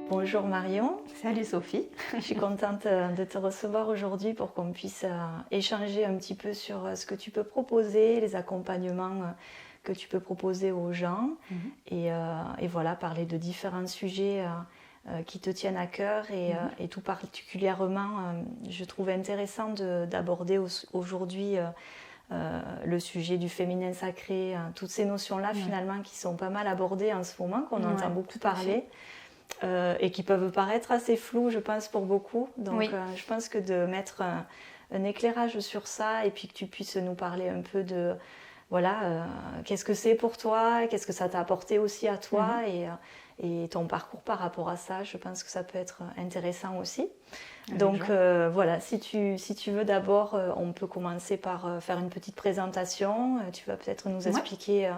Bonjour Marion, Salut Sophie. je suis contente de te recevoir aujourd'hui pour qu'on puisse échanger un petit peu sur ce que tu peux proposer, les accompagnements que tu peux proposer aux gens et voilà, parler de différents sujets qui te tiennent à cœur et tout particulièrement, je trouve intéressant d'aborder aujourd'hui le sujet du féminin sacré, toutes ces notions-là finalement qui sont pas mal abordées en ce moment, qu'on entend beaucoup parler. Et qui peuvent paraître assez floues, je pense, pour beaucoup. Donc, je pense que de mettre un éclairage sur ça et puis que tu puisses nous parler un peu de, voilà, qu'est-ce que c'est pour toi, qu'est-ce que ça t'a apporté aussi à toi et ton parcours par rapport à ça, je pense que ça peut être intéressant aussi. Donc, voilà, si tu veux d'abord, on peut commencer par faire une petite présentation. Tu vas peut-être nous expliquer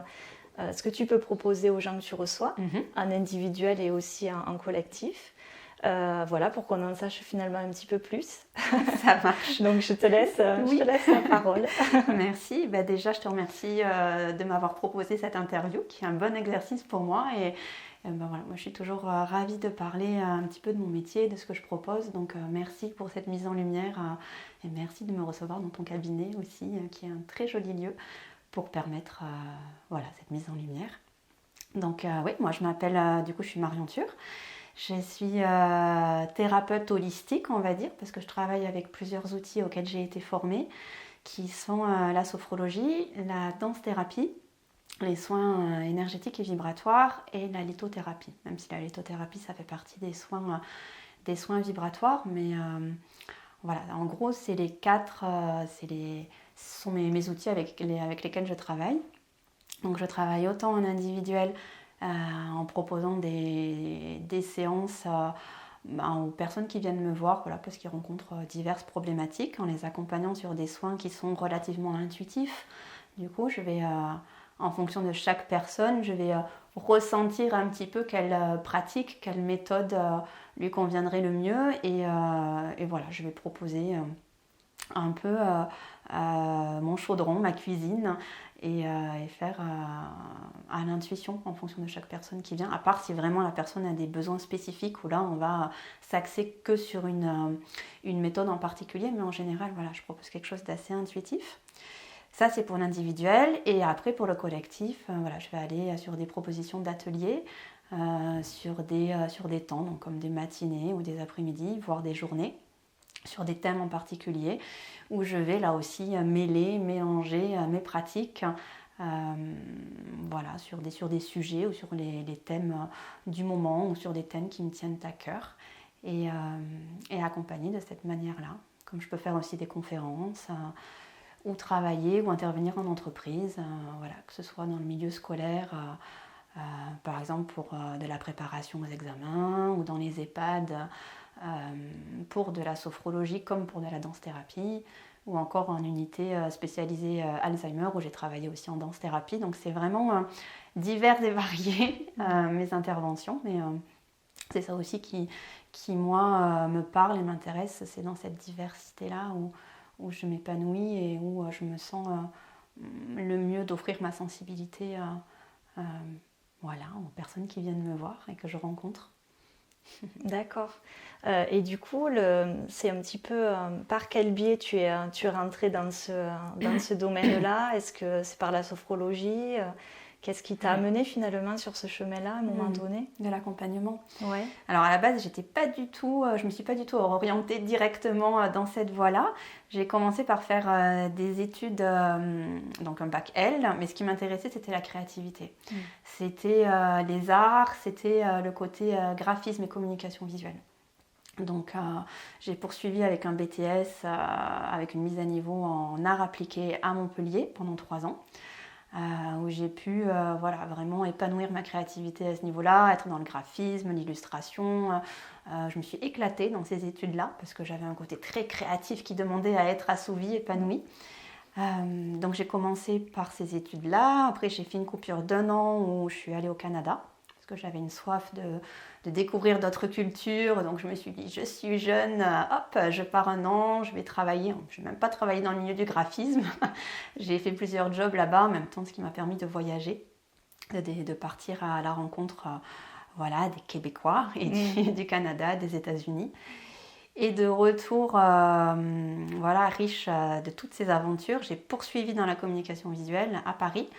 ce que tu peux proposer aux gens que tu reçois, en individuel et aussi en collectif. Voilà, pour qu'on en sache finalement un petit peu plus. Ça marche. Donc je te laisse la parole. Merci. Déjà, je te remercie de m'avoir proposé cette interview, qui est un bon exercice pour moi. Et voilà, moi, je suis toujours ravie de parler un petit peu de mon métier, de ce que je propose. Donc merci pour cette mise en lumière et merci de me recevoir dans ton cabinet aussi, qui est un très joli lieu pour permettre voilà, cette mise en lumière. Donc oui, moi je m'appelle, du coup je suis Marion Thur. Je suis thérapeute holistique, on va dire, parce que je travaille avec plusieurs outils auxquels j'ai été formée, qui sont la sophrologie, la danse-thérapie, les soins énergétiques et vibratoires et la lithothérapie. Même si la lithothérapie, ça fait partie des soins vibratoires, mais voilà, en gros, c'est les quatre, ce sont mes outils avec lesquels je travaille. Donc je travaille autant en individuel en proposant des séances aux personnes qui viennent me voir, voilà, parce qu'ils rencontrent diverses problématiques, en les accompagnant sur des soins qui sont relativement intuitifs. Du coup, je vais, en fonction de chaque personne, je vais ressentir un petit peu quelle pratique, quelle méthode lui conviendrait le mieux et voilà, je vais proposer un peu mon chaudron, ma cuisine et faire à l'intuition en fonction de chaque personne qui vient, à part si vraiment la personne a des besoins spécifiques où là on va s'axer que sur une méthode en particulier, mais en général voilà, je propose quelque chose d'assez intuitif. Ça c'est pour l'individuel et après pour le collectif, voilà, je vais aller sur des propositions d'ateliers, sur des temps, donc comme des matinées ou des après-midi, voire des journées, sur des thèmes en particulier, où je vais là aussi mélanger mes pratiques voilà, sur des sujets ou sur les thèmes du moment ou sur des thèmes qui me tiennent à cœur et accompagner de cette manière-là. Comme je peux faire aussi des conférences ou travailler ou intervenir en entreprise, voilà, que ce soit dans le milieu scolaire, par exemple pour de la préparation aux examens ou dans les EHPAD, pour de la sophrologie comme pour de la danse-thérapie ou encore en unité spécialisée Alzheimer où j'ai travaillé aussi en danse-thérapie. Donc c'est vraiment divers et variés mes interventions, mais c'est ça aussi qui moi me parle et m'intéresse, c'est dans cette diversité-là où je m'épanouis et où je me sens le mieux d'offrir ma sensibilité voilà, aux personnes qui viennent me voir et que je rencontre. D'accord. Et du coup, c'est un petit peu par quel biais tu es rentrée dans ce domaine-là? Est-ce que c'est par la sophrologie? Qu'est-ce qui t'a amené finalement sur ce chemin-là à un moment donné? De l'accompagnement. Ouais. Alors à la base, je me suis pas du tout orientée directement dans cette voie-là. J'ai commencé par faire des études, donc un bac L, mais ce qui m'intéressait, c'était la créativité. C'était les arts, c'était le côté graphisme et communication visuelle. Donc j'ai poursuivi avec un BTS, avec une mise à niveau en arts appliqués à Montpellier pendant 3 ans. Où j'ai pu voilà, vraiment épanouir ma créativité à ce niveau-là, être dans le graphisme, l'illustration. Je me suis éclatée dans ces études-là parce que j'avais un côté très créatif qui demandait à être assouvi, épanoui. Donc j'ai commencé par ces études-là. Après j'ai fait une coupure d'1 an où je suis allée au Canada parce que j'avais une soif de découvrir d'autres cultures. Donc je me suis dit, je suis jeune, hop, je pars 1 an, je vais travailler. Je n'ai même pas travaillé dans le milieu du graphisme. J'ai fait plusieurs jobs là-bas en même temps, ce qui m'a permis de voyager, de partir à la rencontre voilà, des Québécois et du Canada, des États-Unis. Et de retour, voilà, riche de toutes ces aventures, j'ai poursuivi dans la communication visuelle à Paris,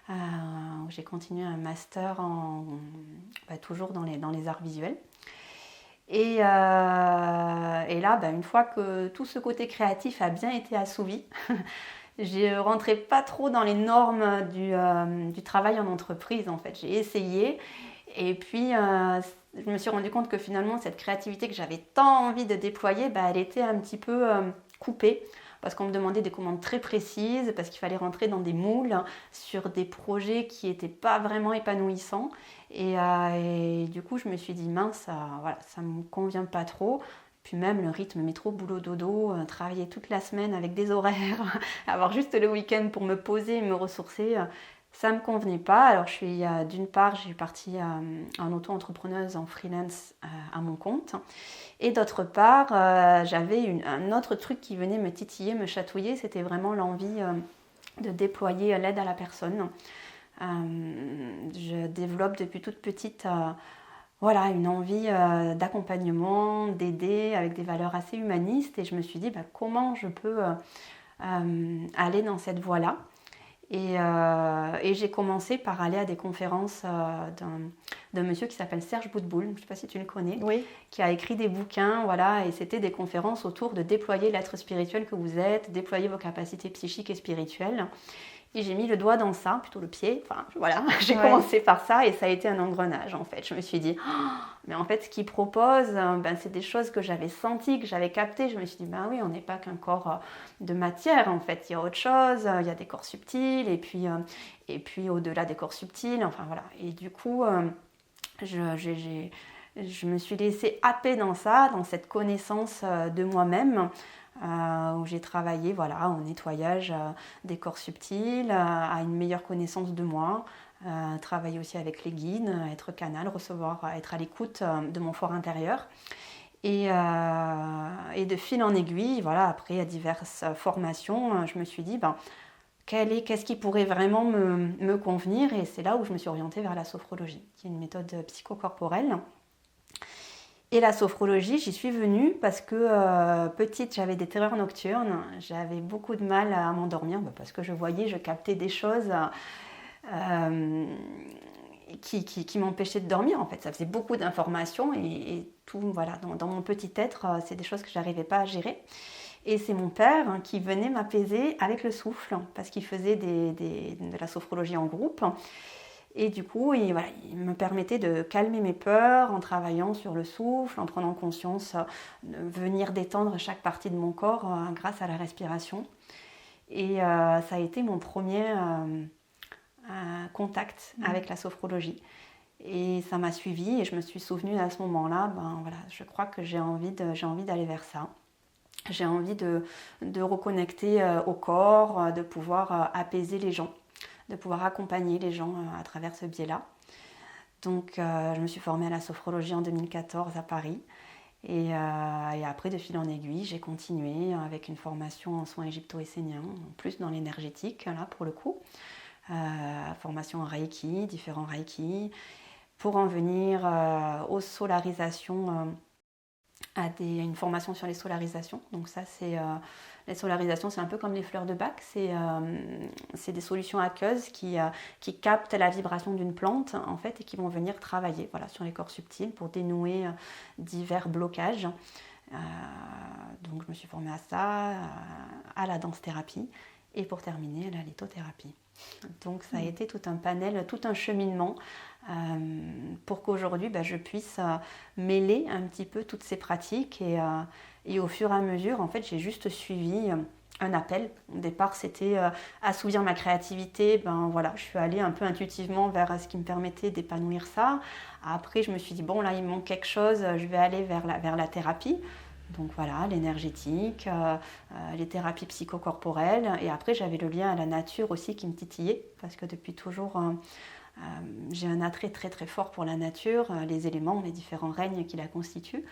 où j'ai continué un master toujours dans les arts visuels. Et là, une fois que tout ce côté créatif a bien été assouvi, je ne rentrais pas trop dans les normes du travail en entreprise, en fait. J'ai essayé et puis je me suis rendu compte que finalement, cette créativité que j'avais tant envie de déployer, elle était un petit peu coupée parce qu'on me demandait des commandes très précises, parce qu'il fallait rentrer dans des moules sur des projets qui n'étaient pas vraiment épanouissants. Et du coup, je me suis dit, mince, voilà, ça ne me convient pas trop. Puis même le rythme métro, boulot, dodo, travailler toute la semaine avec des horaires, avoir juste le week-end pour me poser et me ressourcer, ça ne me convenait pas. Alors d'une part, j'ai parti en auto-entrepreneuse, en freelance à mon compte. Et d'autre part, j'avais un autre truc qui venait me titiller, me chatouiller, c'était vraiment l'envie de déployer l'aide à la personne. Je développe depuis toute petite une envie d'accompagnement, d'aider avec des valeurs assez humanistes. Et je me suis dit, comment je peux aller dans cette voie-là. Et j'ai commencé par aller à des conférences d'un monsieur qui s'appelle Serge Boutboul, je ne sais pas si tu le connais, oui. Qui a écrit des bouquins, voilà, et c'était des conférences autour de déployer l'être spirituel que vous êtes, déployer vos capacités psychiques et spirituelles. Et j'ai mis le doigt dans ça, plutôt le pied, j'ai commencé par ça et ça a été un engrenage en fait. Je me suis dit, mais en fait ce qu'il propose, c'est des choses que j'avais senties, que j'avais captées. Je me suis dit, oui, on n'est pas qu'un corps de matière en fait, il y a autre chose, il y a des corps subtils et puis au-delà des corps subtils, Et du coup, je me suis laissée happer dans ça, dans cette connaissance de moi-même. Où j'ai travaillé au nettoyage des corps subtils, à une meilleure connaissance de moi, travailler aussi avec les guides, être canal, recevoir, être à l'écoute de mon fort intérieur. Et de fil en aiguille, après diverses formations, je me suis dit qu'est-ce qui pourrait vraiment me convenir, et c'est là où je me suis orientée vers la sophrologie, qui est une méthode psychocorporelle. Et la sophrologie, j'y suis venue parce que petite, j'avais des terreurs nocturnes. J'avais beaucoup de mal à m'endormir parce que je captais des choses qui m'empêchaient de dormir. En fait, ça faisait beaucoup d'informations et tout, dans mon petit être, c'est des choses que je n'arrivais pas à gérer. Et c'est mon père qui venait m'apaiser avec le souffle parce qu'il faisait de la sophrologie en groupe. Et du coup, il me permettait de calmer mes peurs en travaillant sur le souffle, en prenant conscience de venir détendre chaque partie de mon corps grâce à la respiration. Et ça a été mon premier contact avec la sophrologie. Et ça m'a suivie et je me suis souvenue à ce moment-là, je crois que j'ai envie d'aller vers ça. J'ai envie de reconnecter au corps, de pouvoir apaiser les gens, de pouvoir accompagner les gens à travers ce biais-là. Donc je me suis formée à la sophrologie en 2014 à Paris. Et après, de fil en aiguille, j'ai continué avec une formation en soins égypto-esséniens, plus dans l'énergétique, là pour le coup. Formation en Reiki, différents Reiki, pour en venir aux solarisations, une formation sur les solarisations. Donc ça, les solarisations, c'est un peu comme les fleurs de bac, c'est des solutions aqueuses qui captent la vibration d'une plante en fait et qui vont venir travailler sur les corps subtils pour dénouer divers blocages. Donc je me suis formée à ça, à la danse-thérapie et pour terminer à la lithothérapie. Donc ça a été tout un panel, tout un cheminement pour qu'aujourd'hui je puisse mêler un petit peu toutes ces pratiques et au fur et à mesure, en fait, j'ai juste suivi un appel. Au départ, c'était assouvir ma créativité. Je suis allée un peu intuitivement vers ce qui me permettait d'épanouir ça. Après, je me suis dit, là, il me manque quelque chose, je vais aller vers la thérapie. Donc l'énergétique, les thérapies psychocorporelles. Et après, j'avais le lien à la nature aussi qui me titillait, parce que depuis toujours, j'ai un attrait très très fort pour la nature, les éléments, les différents règnes qui la constituent.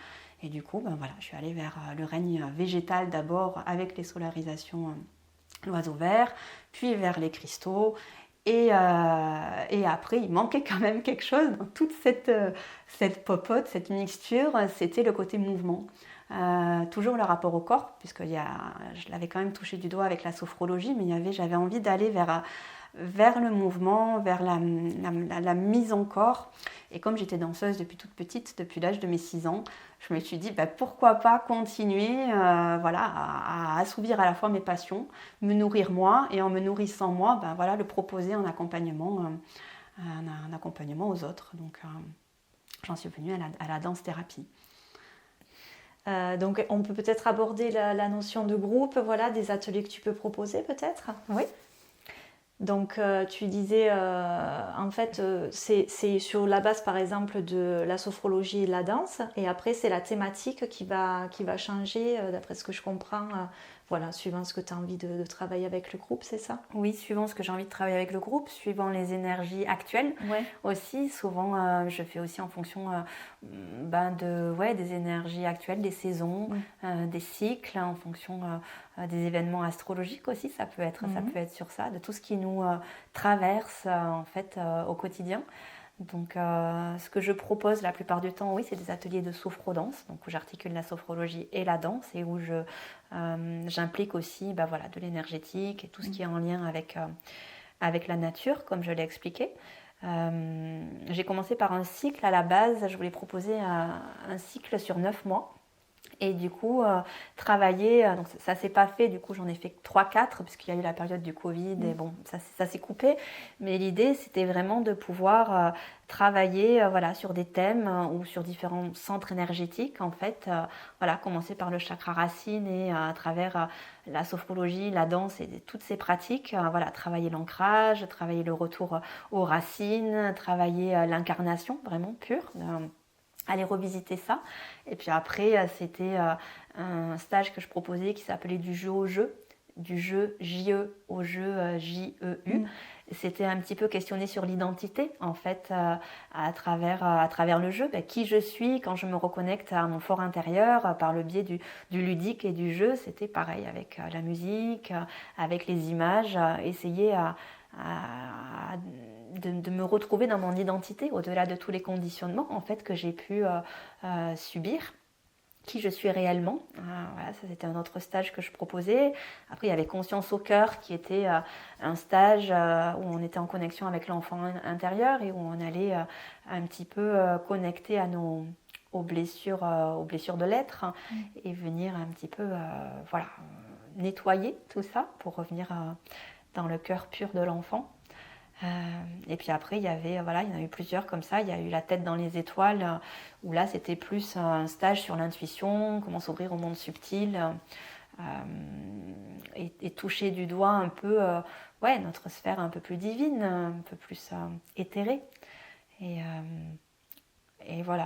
Et du coup, je suis allée vers le règne végétal d'abord avec les solarisations l'oiseau vert, puis vers les cristaux. Et après, il manquait quand même quelque chose dans toute cette popote, cette mixture, c'était le côté mouvement. Toujours le rapport au corps, puisque je l'avais quand même touché du doigt avec la sophrologie, mais j'avais envie d'aller vers le mouvement, vers la mise en corps. Et comme j'étais danseuse depuis toute petite, depuis l'âge de mes 6 ans, je me suis dit pourquoi pas continuer à assouvir à la fois mes passions, me nourrir moi, et en me nourrissant moi, le proposer en accompagnement, un accompagnement aux autres. Donc j'en suis venue à la danse-thérapie. Donc on peut peut-être aborder la notion de groupe, des ateliers que tu peux proposer peut-être. Oui. Donc tu disais, en fait, c'est sur la base par exemple de la sophrologie et de la danse, et après c'est la thématique qui va changer, d'après ce que je comprends, suivant ce que tu as envie de travailler avec le groupe, c'est ça? Oui, suivant ce que j'ai envie de travailler avec le groupe, suivant les énergies actuelles aussi. Souvent, je fais aussi en fonction des énergies actuelles, des saisons, des cycles, en fonction des événements astrologiques aussi. Ça peut être sur ça, de tout ce qui nous traverse au quotidien. Donc, ce que je propose la plupart du temps, c'est des ateliers de sophrodance, donc où j'articule la sophrologie et la danse, et où j'implique aussi de l'énergétique et tout ce qui est en lien avec la nature, comme je l'ai expliqué. J'ai commencé par un cycle à la base. Je voulais proposer un cycle sur 9 mois. Et du coup, travailler, donc ça ne s'est pas fait, du coup j'en ai fait 3-4, puisqu'il y a eu la période du Covid, et bon, ça s'est coupé. Mais l'idée, c'était vraiment de pouvoir travailler sur des thèmes ou sur différents centres énergétiques, en fait. Commencer par le chakra racine et à travers la sophrologie, la danse et toutes ces pratiques, travailler l'ancrage, travailler le retour aux racines, travailler l'incarnation vraiment pure, aller revisiter ça. Et puis après, c'était un stage que je proposais qui s'appelait du jeu au jeu, du jeu J-E au jeu J-E-U. C'était un petit peu questionner sur l'identité, en fait, à travers le jeu. Qui je suis quand je me reconnecte à mon fort intérieur par le biais du ludique et du jeu. C'était pareil avec la musique, avec les images, essayer de me retrouver dans mon identité au-delà de tous les conditionnements en fait que j'ai pu subir, qui je suis réellement. Ça c'était un autre stage que je proposais. Après il y avait Conscience au cœur qui était un stage où on était en connexion avec l'enfant intérieur et où on allait un petit peu connecter aux blessures de l'être et venir un petit peu nettoyer tout ça pour revenir dans le cœur pur de l'enfant. Et puis après, il y en a eu plusieurs comme ça. Il y a eu la tête dans les étoiles, où là, c'était plus un stage sur l'intuition, comment s'ouvrir au monde subtil, et toucher du doigt un peu notre sphère un peu plus divine, un peu plus éthérée. Et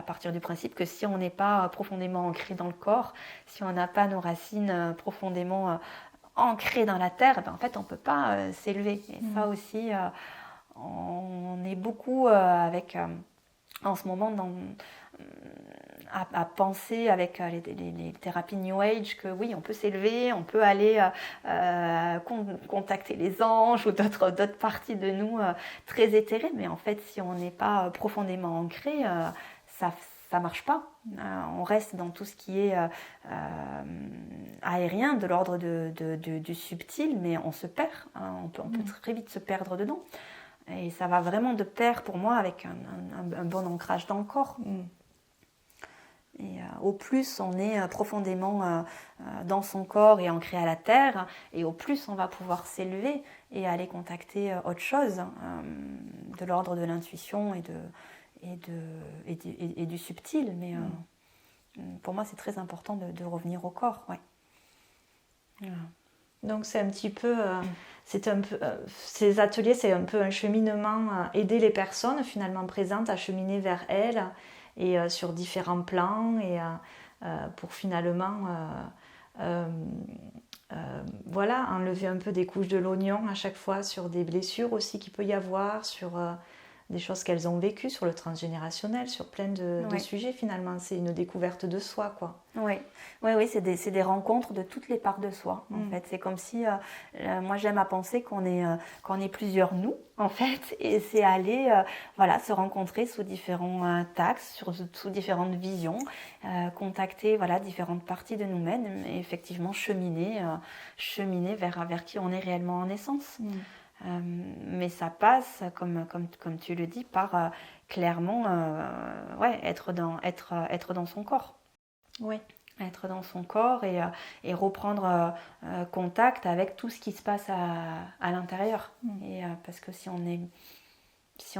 partir du principe que si on n'est pas profondément ancré dans le corps, si on n'a pas nos racines profondément ancrées dans la terre, en fait, on ne peut pas s'élever. Et ça aussi... on est beaucoup en ce moment à penser avec les thérapies New Age que oui, on peut s'élever, on peut aller contacter les anges ou d'autres parties de nous très éthérées, mais en fait, si on n'est pas profondément ancré, ça marche pas. On reste dans tout ce qui est aérien, de l'ordre du subtil, mais on se perd. On peut très vite se perdre dedans. Et ça va vraiment de pair pour moi avec un bon ancrage dans le corps. Et au plus on est profondément dans son corps et ancré à la terre, et au plus on va pouvoir s'élever et aller contacter autre chose, de l'ordre de l'intuition et du subtil. Mais pour moi c'est très important de revenir au corps. Ouais. Voilà. Donc c'est un petit peu... ces ateliers, c'est un peu un cheminement, aider les personnes finalement présentes à cheminer vers elles et sur différents plans et pour finalement enlever un peu des couches de l'oignon à chaque fois sur des blessures aussi qu'il peut y avoir, sur des choses qu'elles ont vécues sur le transgénérationnel, sur plein de sujets finalement. C'est une découverte de soi, quoi. Oui, c'est des rencontres de toutes les parts de soi, en fait. C'est comme si, moi j'aime à penser qu'on est plusieurs nous, en fait, et c'est aller se rencontrer sous différents taxes, sous différentes visions, contacter différentes parties de nous-mêmes et effectivement cheminer vers qui on est réellement en essence. Mais ça passe, comme tu le dis, par clairement être dans son corps. Oui. Être dans son corps et reprendre contact avec tout ce qui se passe à l'intérieur. Et, parce que si on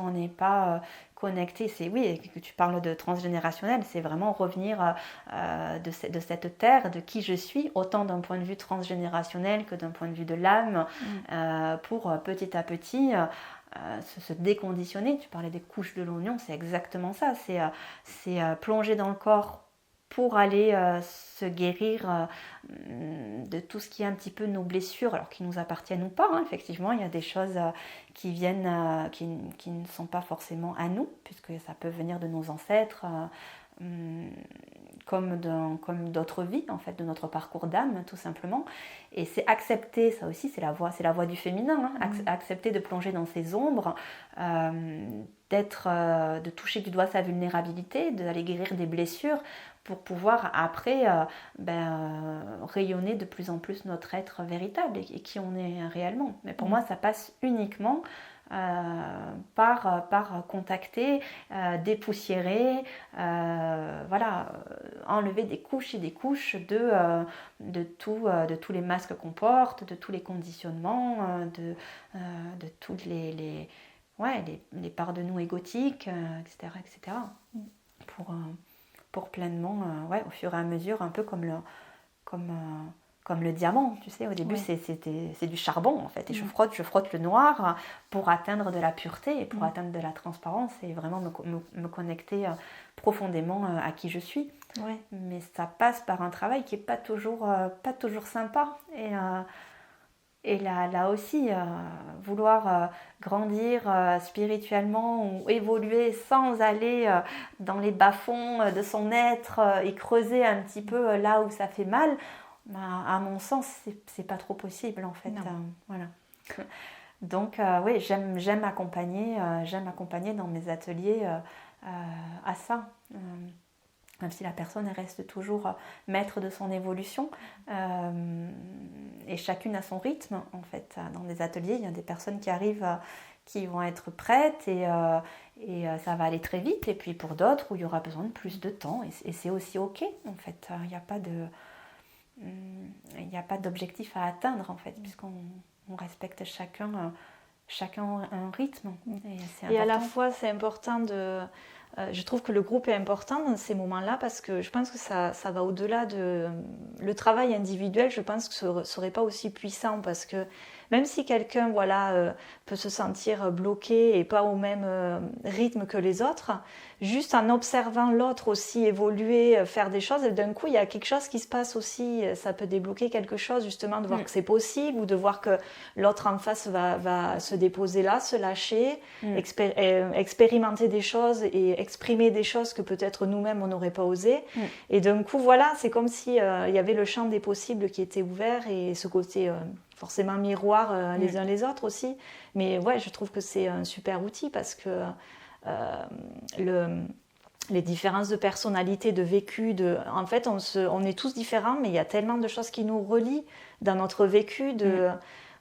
n'est pas connecté, que tu parles de transgénérationnel, c'est vraiment revenir de cette terre, de qui je suis, autant d'un point de vue transgénérationnel que d'un point de vue de l'âme, pour petit à petit se déconditionner. Tu parlais des couches de l'oignon, c'est exactement ça. C'est plonger dans le corps pour aller se guérir de tout ce qui est un petit peu nos blessures, alors qui nous appartiennent ou pas. Effectivement, il y a des choses qui viennent, qui ne sont pas forcément à nous, puisque ça peut venir de nos ancêtres, comme d'autres vies, en fait, de notre parcours d'âme, tout simplement. Et c'est accepter, ça aussi, c'est la voie du féminin, accepter de plonger dans ses ombres, de toucher du doigt sa vulnérabilité, d'aller guérir des blessures, pour pouvoir après rayonner de plus en plus notre être véritable et qui on est réellement. Mais pour moi, ça passe uniquement par contacter, dépoussiérer, enlever des couches et des couches de tous les masques qu'on porte, de tous les conditionnements, de toutes les parts de nous égotiques, etc. Pour pleinement, au fur et à mesure, un peu comme le diamant, tu sais, au début c'est du charbon en fait, et je frotte le noir pour atteindre de la pureté et pour atteindre de la transparence et vraiment me connecter profondément à qui je suis. Mais ça passe par un travail qui n'est pas toujours sympa, et là aussi, vouloir grandir spirituellement ou évoluer sans aller dans les bas-fonds de son être et creuser un petit peu là où ça fait mal, à mon sens, c'est pas trop possible en fait. Voilà. Donc j'aime accompagner dans mes ateliers à ça. Même si la personne reste toujours maître de son évolution, et chacune a son rythme en fait. Dans des ateliers, il y a des personnes qui arrivent, qui vont être prêtes et ça va aller très vite, et puis pour d'autres où il y aura besoin de plus de temps, et c'est aussi ok en fait. Il n'y a pas d'objectif à atteindre en fait, puisqu'on respecte chacun un rythme. Et à la fois c'est important je trouve que le groupe est important dans ces moments-là, parce que je pense que ça va au-delà de le travail individuel. Je pense que ce ne serait pas aussi puissant, parce que même si quelqu'un peut se sentir bloqué et pas au même rythme que les autres, juste en observant l'autre aussi évoluer, faire des choses, et d'un coup il y a quelque chose qui se passe aussi, ça peut débloquer quelque chose, justement, de voir que c'est possible, ou de voir que l'autre en face va se déposer là, se lâcher, expérimenter des choses et exprimer des choses que peut-être nous-mêmes on n'aurait pas osé. Et d'un coup c'est comme si il y avait le champ des possibles qui était ouvert, et ce côté forcément miroir les uns les autres aussi. Mais je trouve que c'est un super outil, parce que les différences de personnalité, de vécu, en fait on est tous différents, mais il y a tellement de choses qui nous relient dans notre vécu,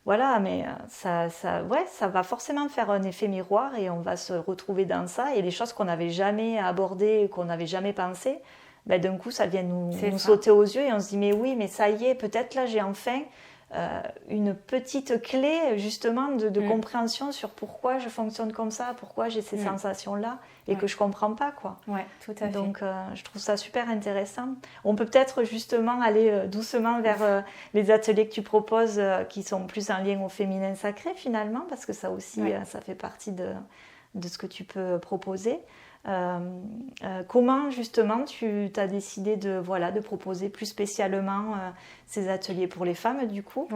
mais ça va forcément faire un effet miroir, et on va se retrouver dans ça, et les choses qu'on n'avait jamais abordées, qu'on n'avait jamais pensées, d'un coup ça vient nous sauter aux yeux, et on se dit mais ça y est, peut-être là j'ai enfin une petite clé justement de compréhension sur pourquoi je fonctionne comme ça, pourquoi j'ai ces sensations-là, et que je comprends pas, quoi. Tout à fait. Donc je trouve ça super intéressant. On peut peut-être justement aller doucement vers les ateliers que tu proposes, qui sont plus en lien au féminin sacré finalement, parce que ça aussi ça fait partie de ce que tu peux proposer. Comment justement tu as décidé de proposer plus spécialement ces ateliers pour les femmes, du coup?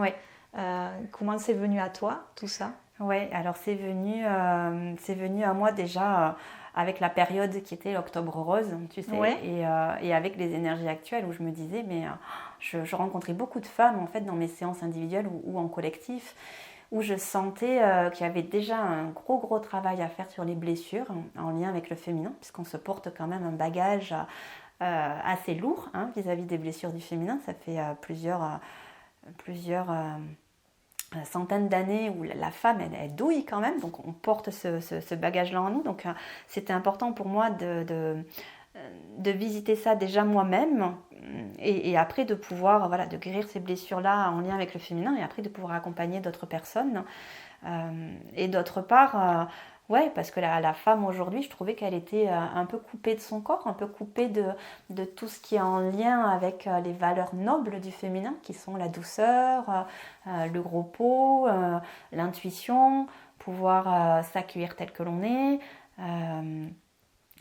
Comment c'est venu à toi, tout ça? Ouais, alors c'est venu à moi déjà avec la période qui était l'Octobre Rose, tu sais, Ouais. et avec les énergies actuelles où je me disais, mais je rencontrais beaucoup de femmes en fait dans mes séances individuelles ou en collectif, où je sentais qu'il y avait déjà un gros travail à faire sur les blessures en lien avec le féminin, puisqu'on se porte quand même un bagage assez lourd vis-à-vis des blessures du féminin. Ça fait plusieurs centaines d'années où la femme elle douille quand même, donc on porte ce bagage-là en nous. Donc c'était important pour moi de visiter ça déjà moi-même et après de pouvoir de guérir ces blessures-là en lien avec le féminin et après de pouvoir accompagner d'autres personnes. Et d'autre part, ouais, parce que la femme aujourd'hui, je trouvais qu'elle était un peu coupée de son corps, un peu coupée de tout ce qui est en lien avec les valeurs nobles du féminin, qui sont la douceur, le gros pot, l'intuition, pouvoir s'accueillir tel que l'on est.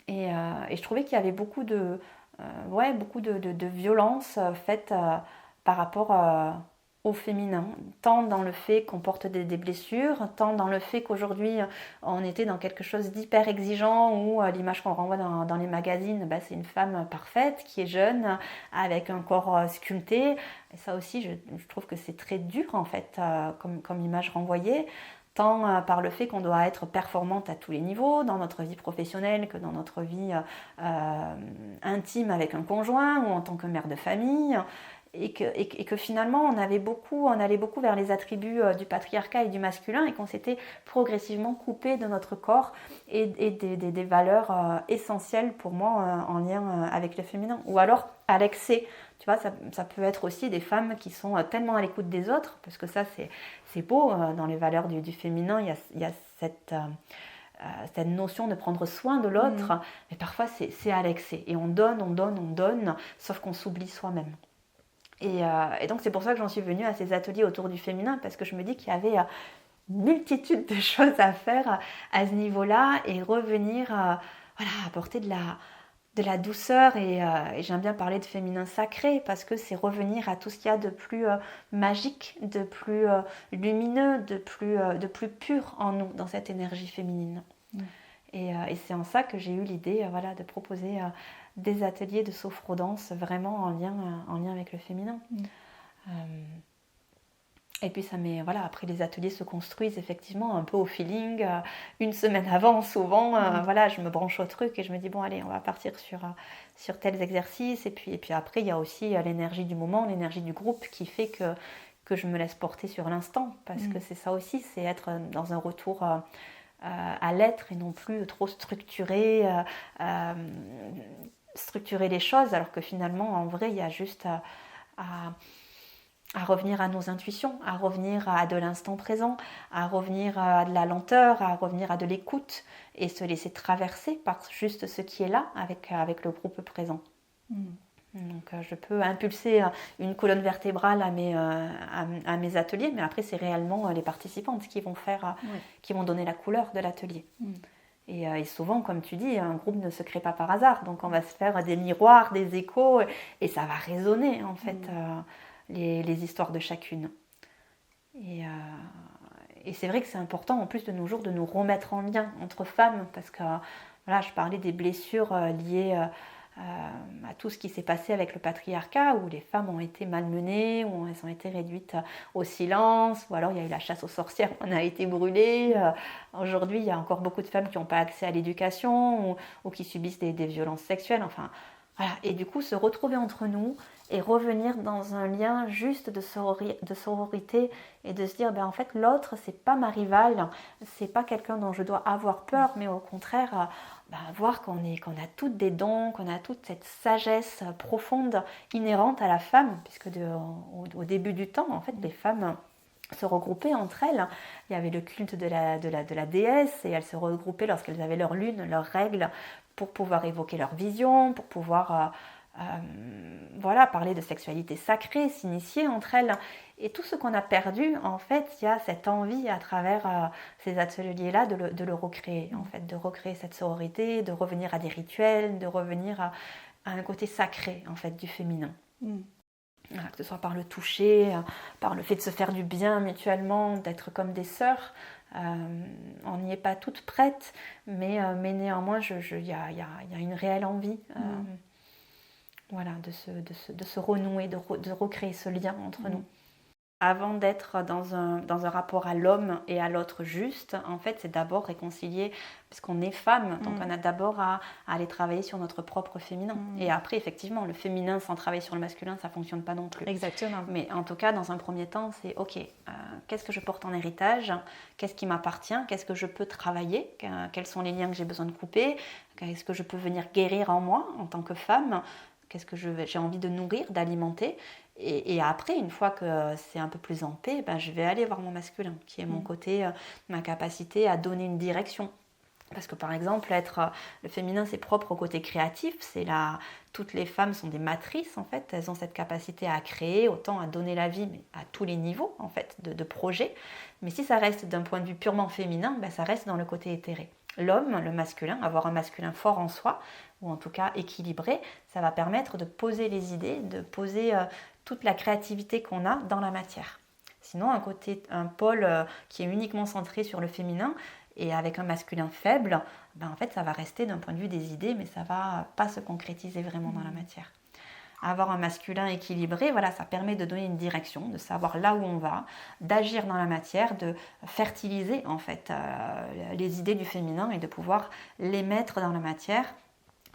Et je trouvais qu'il y avait beaucoup de violence faite par rapport au féminin, tant dans le fait qu'on porte des blessures, tant dans le fait qu'aujourd'hui on était dans quelque chose d'hyper exigeant où l'image qu'on renvoie dans les magazines, c'est une femme parfaite qui est jeune avec un corps sculpté. Et ça aussi, je trouve que c'est très dur en fait comme image renvoyée, tant par le fait qu'on doit être performante à tous les niveaux, dans notre vie professionnelle que dans notre vie intime avec un conjoint ou en tant que mère de famille. Et que finalement on allait beaucoup vers les attributs du patriarcat et du masculin et qu'on s'était progressivement coupé de notre corps et des valeurs essentielles pour moi en lien avec le féminin. Ou alors à l'excès, tu vois, ça peut être aussi des femmes qui sont tellement à l'écoute des autres, parce que ça c'est beau, dans les valeurs du féminin, il y a cette notion de prendre soin de l'autre, mais parfois c'est à l'excès et on donne, sauf qu'on s'oublie soi-même. Et donc c'est pour ça que j'en suis venue à ces ateliers autour du féminin, parce que je me dis qu'il y avait une multitude de choses à faire à ce niveau-là et revenir apporter de la douceur et j'aime bien parler de féminin sacré parce que c'est revenir à tout ce qu'il y a de plus magique, de plus lumineux, de plus pur en nous, dans cette énergie féminine. Et c'est en ça que j'ai eu l'idée de proposer des ateliers de sophro-danse vraiment en lien avec le féminin. Et puis après les ateliers se construisent effectivement un peu au feeling, une semaine avant souvent, je me branche au truc et je me dis bon allez on va partir sur tels exercices et puis après il y a aussi l'énergie du moment, l'énergie du groupe qui fait que je me laisse porter sur l'instant, parce que c'est ça aussi, c'est être dans un retour à l'être et non plus trop structurer les choses, alors que finalement en vrai il y a juste à revenir à nos intuitions, à revenir à de l'instant présent, à revenir à de la lenteur, à revenir à de l'écoute et se laisser traverser par juste ce qui est là avec le groupe présent. Donc je peux impulser une colonne vertébrale à mes ateliers, mais après c'est réellement les participantes qui vont qui vont donner la couleur de l'atelier. Et souvent, comme tu dis, un groupe ne se crée pas par hasard, donc on va se faire des miroirs, des échos, et ça va résonner en fait les histoires de chacune. Et c'est vrai que c'est important en plus de nos jours de nous remettre en lien entre femmes, parce que je parlais des blessures liées à tout ce qui s'est passé avec le patriarcat, où les femmes ont été malmenées, où elles ont été réduites au silence, ou alors il y a eu la chasse aux sorcières, on a été brûlées. Aujourd'hui, il y a encore beaucoup de femmes qui n'ont pas accès à l'éducation ou qui subissent des violences sexuelles. Enfin, voilà. Et du coup, se retrouver entre nous et revenir dans un lien juste de sororité et de se dire en fait l'autre c'est pas ma rivale, c'est pas quelqu'un dont je dois avoir peur, mais au contraire voir qu'on a toutes des dons, qu'on a toute cette sagesse profonde inhérente à la femme, puisque au début du temps en fait les femmes se regroupaient entre elles. Il y avait le culte de la déesse et elles se regroupaient lorsqu'elles avaient leur lune, leurs règles, pour pouvoir évoquer leur vision, pour pouvoir parler de sexualité sacrée, s'initier entre elles. Et tout ce qu'on a perdu, en fait, il y a cette envie à travers ces ateliers-là de le recréer, en fait, de recréer cette sororité, de revenir à des rituels, de revenir à un côté sacré, en fait, du féminin. Voilà, que ce soit par le toucher, par le fait de se faire du bien mutuellement, d'être comme des sœurs. On n'y est pas toute prête, mais néanmoins, il y a une réelle envie voilà, de se renouer, de recréer ce lien entre nous. Avant d'être dans un rapport à l'homme et à l'autre juste, en fait, c'est d'abord réconcilier, puisqu'on est femme, donc on a d'abord à aller travailler sur notre propre féminin. Et après, effectivement, le féminin sans travailler sur le masculin, ça ne fonctionne pas non plus. Exactement. Mais en tout cas, dans un premier temps, c'est ok, qu'est-ce que je porte en héritage? Qu'est-ce qui m'appartient? Qu'est-ce que je peux travailler? Quels sont les liens que j'ai besoin de couper? Qu'est-ce que je peux venir guérir en moi en tant que femme? Qu'est-ce que j'ai envie de nourrir, d'alimenter? Et après, une fois que c'est un peu plus en paix, je vais aller voir mon masculin, qui est mon côté, ma capacité à donner une direction. Parce que par exemple, le féminin, c'est propre au côté créatif. Toutes les femmes sont des matrices, en fait. Elles ont cette capacité à créer, autant à donner la vie, mais à tous les niveaux, en fait, de projet. Mais si ça reste d'un point de vue purement féminin, ça reste dans le côté éthéré. L'homme, le masculin, avoir un masculin fort en soi, ou en tout cas équilibré, ça va permettre de poser les idées, de poser toute la créativité qu'on a dans la matière. Sinon, un pôle qui est uniquement centré sur le féminin et avec un masculin faible, en fait, ça va rester d'un point de vue des idées, mais ça ne va pas se concrétiser vraiment dans la matière. Avoir un masculin équilibré, voilà, ça permet de donner une direction, de savoir là où on va, d'agir dans la matière, de fertiliser en fait les idées du féminin et de pouvoir les mettre dans la matière,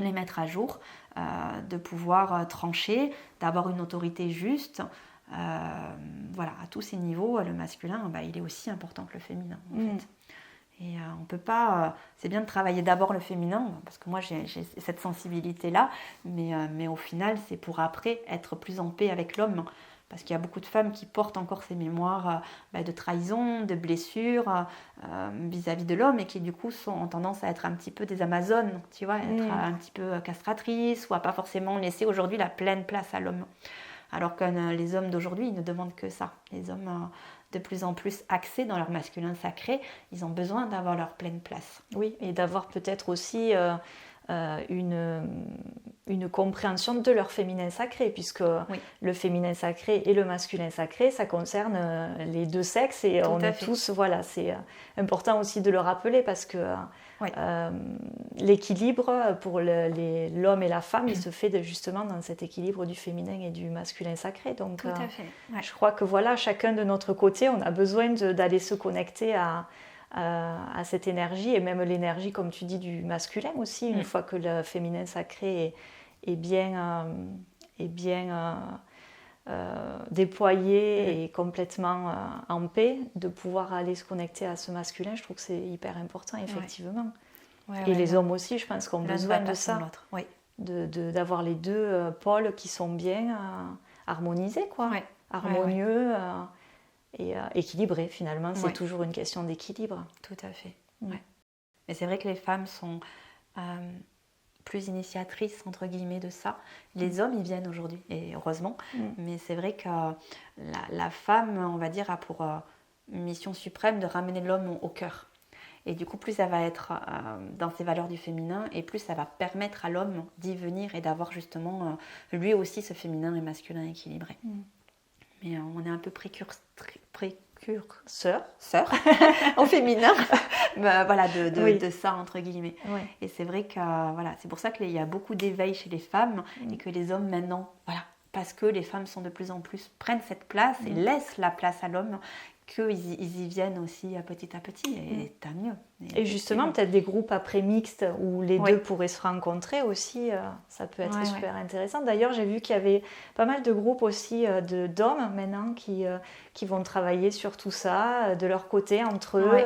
les mettre à jour, de pouvoir trancher, d'avoir une autorité juste. Voilà, à tous ces niveaux, le masculin, il est aussi important que le féminin en fait. Et on peut pas. C'est bien de travailler d'abord le féminin, parce que moi j'ai cette sensibilité-là, mais au final, c'est pour après être plus en paix avec l'homme. Parce qu'il y a beaucoup de femmes qui portent encore ces mémoires de trahison, de blessures vis-à-vis de l'homme et qui du coup ont tendance à être un petit peu des amazones, tu vois, être un petit peu castratrices ou à pas forcément laisser aujourd'hui la pleine place à l'homme. Alors que les hommes d'aujourd'hui, ils ne demandent que ça. Les hommes de plus en plus axés dans leur masculin sacré, ils ont besoin d'avoir leur pleine place. Oui, et d'avoir peut-être aussi une compréhension de leur féminin sacré, puisque le féminin sacré et le masculin sacré, ça concerne les deux sexes et on est tous, voilà, c'est important aussi de le rappeler parce que l'équilibre pour l'homme et la femme, il se fait justement dans cet équilibre du féminin et du masculin sacré. Donc, tout à fait. Ouais. Je crois que voilà, chacun de notre côté, on a besoin d'aller se connecter à cette énergie et même l'énergie, comme tu dis, du masculin aussi, une fois que le féminin sacré est bien déployé et complètement en paix, de pouvoir aller se connecter à ce masculin, je trouve que c'est hyper important, effectivement. Et les hommes aussi, je pense, ont besoin de ça, d'avoir les deux pôles qui sont bien harmonisés, quoi, harmonieux. Et équilibré finalement, c'est toujours une question d'équilibre. Tout à fait. Mais c'est vrai que les femmes sont plus initiatrices entre guillemets de ça. Les hommes, ils viennent aujourd'hui, et heureusement. Mais c'est vrai que la femme, on va dire, a pour mission suprême de ramener l'homme au cœur. Et du coup, plus elle va être dans ses valeurs du féminin, et plus ça va permettre à l'homme d'y venir et d'avoir justement lui aussi ce féminin et masculin équilibré. Mais on est un peu précurseur au féminin voilà, de ça entre guillemets. Et c'est vrai que voilà, c'est pour ça qu'il y a beaucoup d'éveil chez les femmes et que les hommes maintenant, voilà, parce que les femmes sont de plus en plus prennent cette place et laissent la place à l'homme, qu'ils y viennent aussi petit à petit, et tant mieux. Et justement, peut-être des groupes après mixtes où les deux pourraient se rencontrer aussi, ça peut être super intéressant. D'ailleurs, j'ai vu qu'il y avait pas mal de groupes aussi d'hommes maintenant qui vont travailler sur tout ça, de leur côté, entre eux.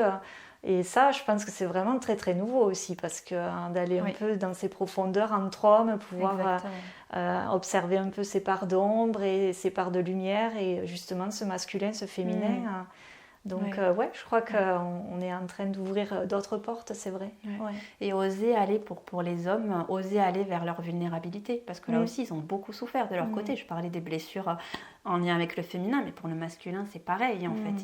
Et ça, je pense que c'est vraiment très très nouveau aussi, parce que d'aller un peu dans ces profondeurs entre hommes, pouvoir observer un peu ces parts d'ombre et ces parts de lumière, et justement ce masculin, ce féminin. Donc je crois qu'on est en train d'ouvrir d'autres portes, c'est vrai. Et oser aller pour les hommes, oser aller vers leur vulnérabilité, parce que là aussi ils ont beaucoup souffert de leur côté. Je parlais des blessures en lien avec le féminin, mais pour le masculin, c'est pareil. En fait,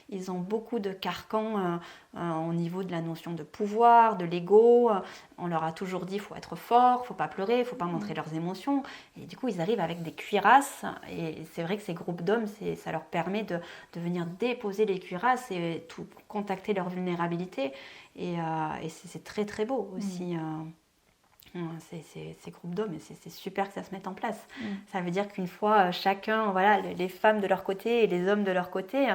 ils ont beaucoup de carcans au niveau de la notion de pouvoir, de l'ego. On leur a toujours dit, il faut être fort, il ne faut pas pleurer, il ne faut pas montrer leurs émotions. Et du coup, ils arrivent avec des cuirasses. Et c'est vrai que ces groupes d'hommes, ça leur permet de venir déposer les cuirasses et tout, contacter leur vulnérabilité. Et c'est très, très beau aussi. Ces groupes d'hommes, et c'est super que ça se mette en place. Ça veut dire qu'une fois chacun, voilà, les femmes de leur côté et les hommes de leur côté,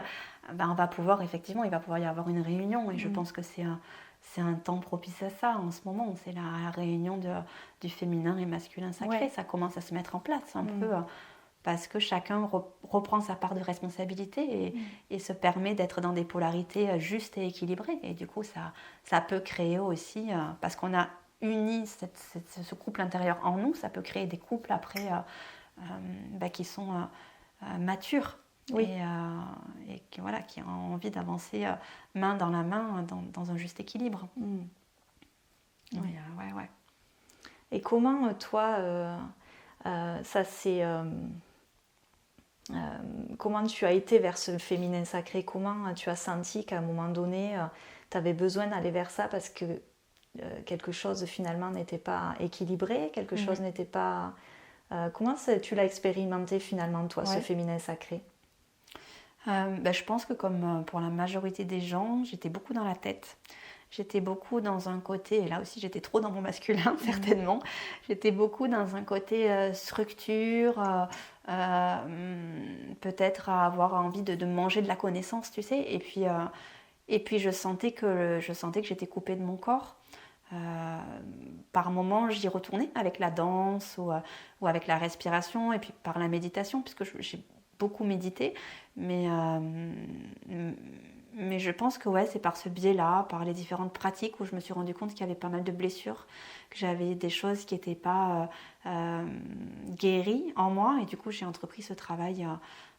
on va pouvoir, effectivement, il va pouvoir y avoir une réunion, et je pense que c'est un temps propice à ça en ce moment. C'est la réunion du féminin et masculin sacré. Ça commence à se mettre en place un peu, parce que chacun reprend sa part de responsabilité et se permet d'être dans des polarités justes et équilibrées. Et du coup, ça peut créer aussi, parce qu'on a uni ce couple intérieur en nous, ça peut créer des couples après qui sont matures et qui ont envie d'avancer main dans la main dans un juste équilibre. Et comment toi, ça c'est... comment tu as été vers ce féminin sacré? Comment tu as senti qu'à un moment donné, tu avais besoin d'aller vers ça parce que quelque chose finalement n'était pas équilibré, quelque chose n'était pas... comment tu l'as expérimenté finalement toi, ce féminin sacré? Je pense que comme pour la majorité des gens, j'étais beaucoup dans la tête. J'étais beaucoup dans un côté, et là aussi j'étais trop dans mon masculin certainement, j'étais beaucoup dans un côté structure, peut-être à avoir envie de manger de la connaissance, tu sais, et puis je sentais que j'étais coupée de mon corps. Par moments j'y retournais avec la danse ou avec la respiration, et puis par la méditation, puisque j'ai beaucoup médité, mais je pense que c'est par ce biais-là, par les différentes pratiques où je me suis rendu compte qu'il y avait pas mal de blessures, que j'avais des choses qui n'étaient pas guéries en moi, et du coup j'ai entrepris ce travail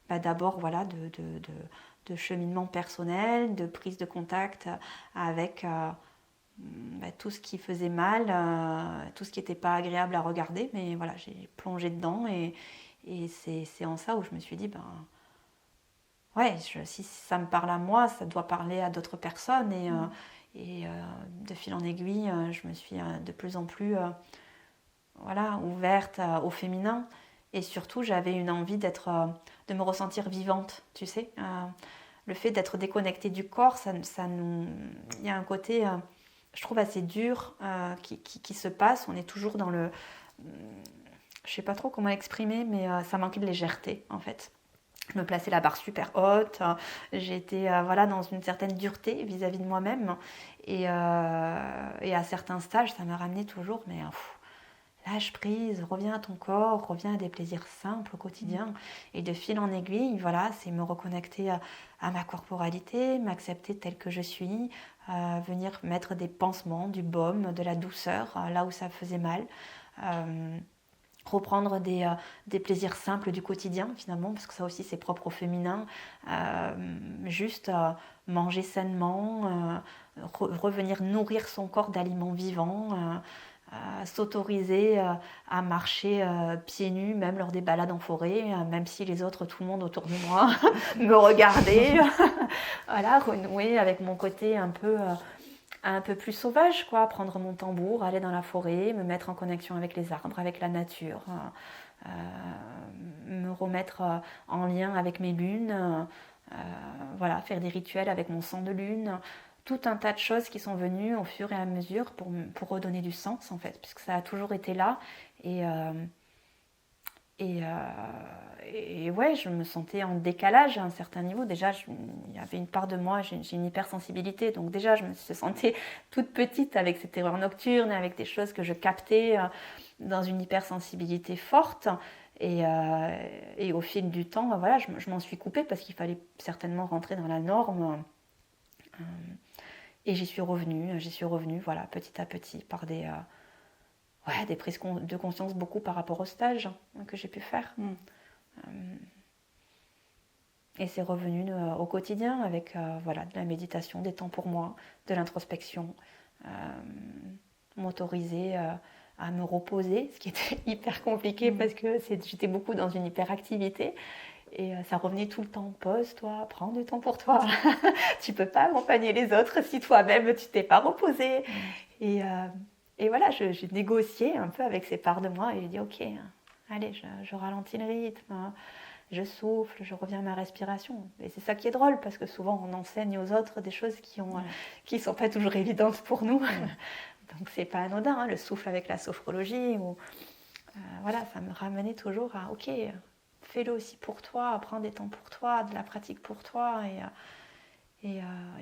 d'abord de cheminement personnel, de prise de contact avec tout ce qui faisait mal, tout ce qui n'était pas agréable à regarder, mais voilà, j'ai plongé dedans, et c'est en ça où je me suis dit, si ça me parle à moi, ça doit parler à d'autres personnes, et de fil en aiguille, je me suis de plus en plus ouverte au féminin, et surtout j'avais une envie de me ressentir vivante, tu sais. Le fait d'être déconnectée du corps, il y a un côté... je trouve assez dur qui se passe. On est toujours dans le... je sais pas trop comment exprimer, mais ça manquait de légèreté en fait. Je me plaçais la barre super haute, j'étais dans une certaine dureté vis-à-vis de moi-même, et à certains stages ça me ramenait toujours, mais lâche prise, reviens à ton corps, reviens à des plaisirs simples au quotidien. Et de fil en aiguille, c'est me reconnecter à ma corporalité, m'accepter telle que je suis, venir mettre des pansements, du baume, de la douceur là où ça faisait mal, reprendre des plaisirs simples du quotidien finalement, parce que ça aussi c'est propre au féminin, juste manger sainement, revenir nourrir son corps d'aliments vivants, s'autoriser à marcher pieds nus, même lors des balades en forêt, même si les autres, tout le monde autour de moi, me regardait. Renouer avec mon côté un peu plus sauvage, prendre mon tambour, aller dans la forêt, me mettre en connexion avec les arbres, avec la nature, me remettre en lien avec mes lunes, faire des rituels avec mon sang de lune. Tout un tas de choses qui sont venues au fur et à mesure pour redonner du sens en fait, puisque ça a toujours été là, et je me sentais en décalage à un certain niveau. Déjà, il y avait une part de moi, j'ai une hypersensibilité, donc déjà je me sentais toute petite avec cette terreur nocturne, avec des choses que je captais dans une hypersensibilité forte, et au fil du temps, je m'en suis coupée parce qu'il fallait certainement rentrer dans la norme. Et j'y suis revenue, petit à petit, par des prises de conscience beaucoup par rapport au stage que j'ai pu faire. Et c'est revenu au quotidien avec de la méditation, des temps pour moi, de l'introspection, m'autoriser à me reposer, ce qui était hyper compliqué parce que j'étais beaucoup dans une hyperactivité. Et ça revenait tout le temps, pose-toi, prends du temps pour toi. Tu peux pas accompagner les autres si toi-même tu t'es pas reposé. Et voilà, j'ai négocié un peu avec ces parts de moi et j'ai dit ok, allez, je ralentis le rythme, je souffle, je reviens à ma respiration. Et c'est ça qui est drôle parce que souvent on enseigne aux autres des choses qui sont pas toujours évidentes pour nous. Donc c'est pas anodin, hein, le souffle avec la sophrologie. Voilà, ça me ramenait toujours à ok, fais-le aussi pour toi, prends des temps pour toi, de la pratique pour toi.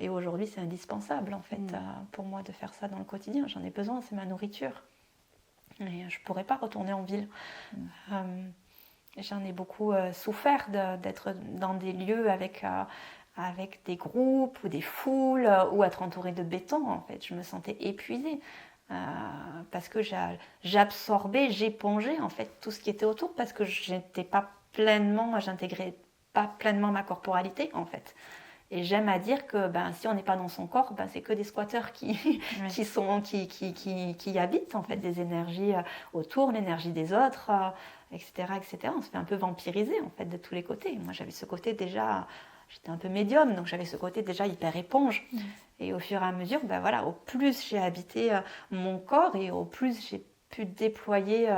Et aujourd'hui, c'est indispensable en fait pour moi de faire ça dans le quotidien. J'en ai besoin, c'est ma nourriture. Et je ne pourrais pas retourner en ville. J'en ai beaucoup souffert d'être dans des lieux avec des groupes ou des foules ou être entourée de béton. En fait, je me sentais épuisée parce que j'absorbais, j'épongeais en fait tout ce qui était autour parce que j'intégrais pas pleinement ma corporalité en fait. Et j'aime à dire que si on n'est pas dans son corps, c'est que des squatteurs qui habitent en fait des énergies autour, l'énergie des autres, etc., etc. On se fait un peu vampiriser en fait de tous les côtés. Moi j'avais ce côté déjà, j'étais un peu médium, donc j'avais ce côté déjà hyper éponge. Et au fur et à mesure, au plus j'ai habité mon corps et au plus j'ai pu déployer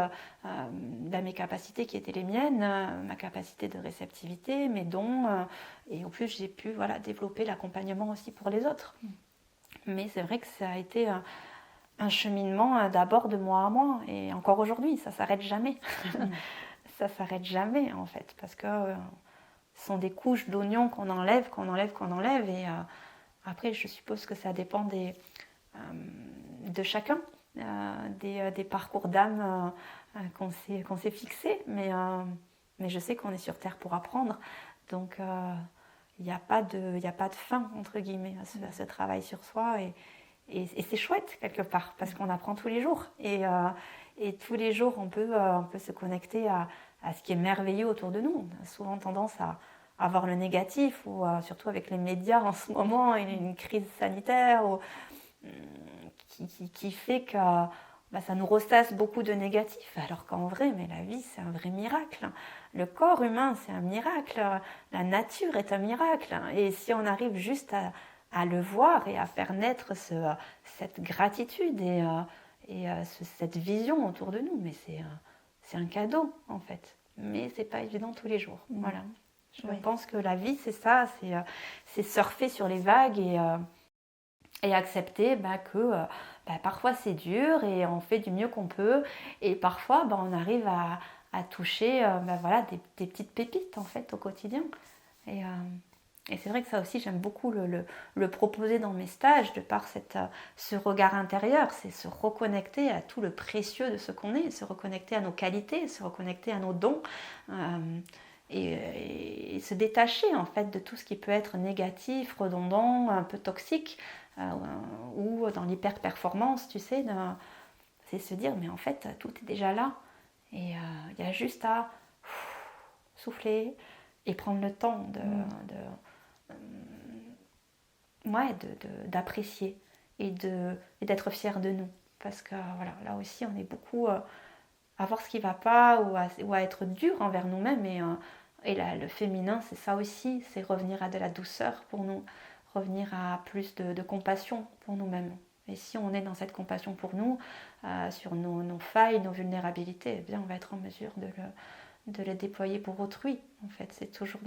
mes capacités qui étaient les miennes, ma capacité de réceptivité, mes dons, et au plus j'ai pu développer l'accompagnement aussi pour les autres. Mais c'est vrai que ça a été un cheminement d'abord de moi à moi, et encore aujourd'hui, ça ne s'arrête jamais. Ça ne s'arrête jamais en fait, parce que ce sont des couches d'oignons qu'on enlève, et après je suppose que ça dépend de chacun. Des parcours d'âme qu'on s'est fixés, mais je sais qu'on est sur Terre pour apprendre, donc il n'y a pas de fin entre guillemets à ce travail sur soi, et c'est chouette quelque part parce qu'on apprend tous les jours, et tous les jours on peut se connecter à ce qui est merveilleux autour de nous. On a souvent tendance à voir le négatif, ou surtout avec les médias en ce moment, une crise sanitaire qui fait que ça nous ressasse beaucoup de négatifs, alors qu'en vrai, mais la vie, c'est un vrai miracle. Le corps humain, c'est un miracle. La nature est un miracle. Et si on arrive juste à le voir et à faire naître cette gratitude et cette vision autour de nous, mais c'est un cadeau, en fait. Mais c'est pas évident tous les jours. Voilà. Je pense que la vie, c'est ça, c'est surfer sur les vagues et accepter que parfois c'est dur et on fait du mieux qu'on peut, et parfois on arrive à toucher des petites pépites en fait au quotidien, et c'est vrai que ça aussi j'aime beaucoup le proposer dans mes stages, de par ce regard intérieur, c'est se reconnecter à tout le précieux de ce qu'on est, se reconnecter à nos qualités, se reconnecter à nos dons, et se détacher en fait de tout ce qui peut être négatif, redondant, un peu toxique, ou dans l'hyper-performance, tu sais, c'est se dire mais en fait tout est déjà là, et il y a juste à souffler et prendre le temps d'apprécier et d'être fier de nous, parce que là aussi on est beaucoup à voir ce qui ne va pas, ou à être dur envers nous-mêmes, et là, le féminin c'est ça aussi, c'est revenir à de la douceur pour nous, revenir à plus de compassion pour nous-mêmes. Et si on est dans cette compassion pour nous, sur nos failles, nos vulnérabilités, eh bien on va être en mesure de les déployer pour autrui. En fait, c'est toujours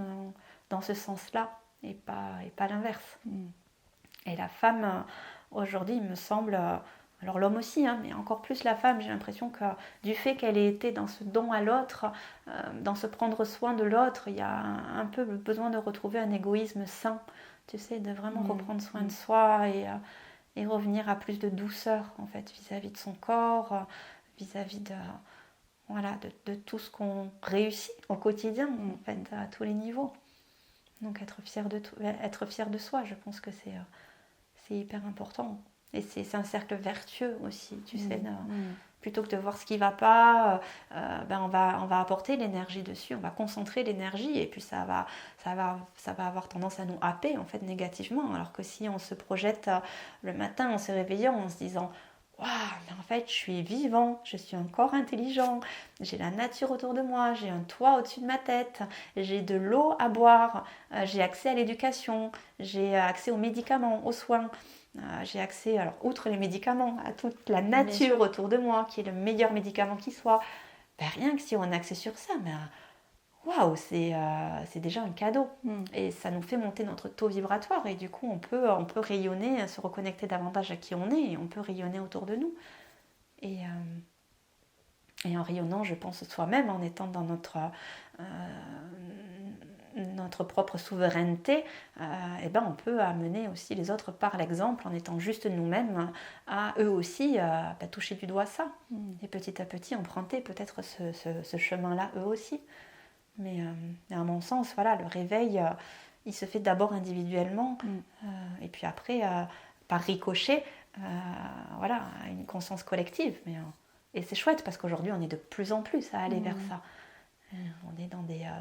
dans ce sens-là, et pas l'inverse. Et la femme, aujourd'hui, il me semble, alors l'homme aussi, mais encore plus la femme, j'ai l'impression que du fait qu'elle ait été dans ce don à l'autre, dans ce prendre soin de l'autre, il y a un peu le besoin de retrouver un égoïsme sain, tu sais, de vraiment reprendre soin de soi, et revenir à plus de douceur en fait vis-à-vis de son corps, vis-à-vis de tout ce qu'on réussit au quotidien, en fait, à tous les niveaux. Donc être fier de soi, je pense que c'est hyper important. Et c'est un cercle vertueux aussi, tu sais, plutôt que de voir ce qui ne va pas, on va apporter l'énergie dessus, on va concentrer l'énergie, et puis ça va avoir tendance à nous happer en fait négativement. Alors que si on se projette le matin en se réveillant en se disant waouh, mais en fait, je suis vivant, je suis un corps intelligent, j'ai la nature autour de moi, j'ai un toit au-dessus de ma tête, j'ai de l'eau à boire, j'ai accès à l'éducation, j'ai accès aux médicaments, aux soins, j'ai accès, alors, outre les médicaments, à toute la nature autour de moi, qui est le meilleur médicament qui soit. Ben, rien que si on a accès sur ça, mais waouh, c'est déjà un cadeau. Et ça nous fait monter notre taux vibratoire. Et du coup, on peut rayonner, se reconnecter davantage à qui on est. Et on peut rayonner autour de nous. Et en rayonnant, je pense, soi-même, en étant dans notre propre souveraineté, et ben on peut amener aussi les autres par l'exemple, en étant juste nous-mêmes, à eux aussi toucher du doigt ça. Et petit à petit, emprunter peut-être ce chemin-là, eux aussi. Mais à mon sens, voilà, le réveil, il se fait d'abord individuellement, et puis après, par ricochet, voilà, une conscience collective. Et c'est chouette parce qu'aujourd'hui, on est de plus en plus à aller vers ça. On est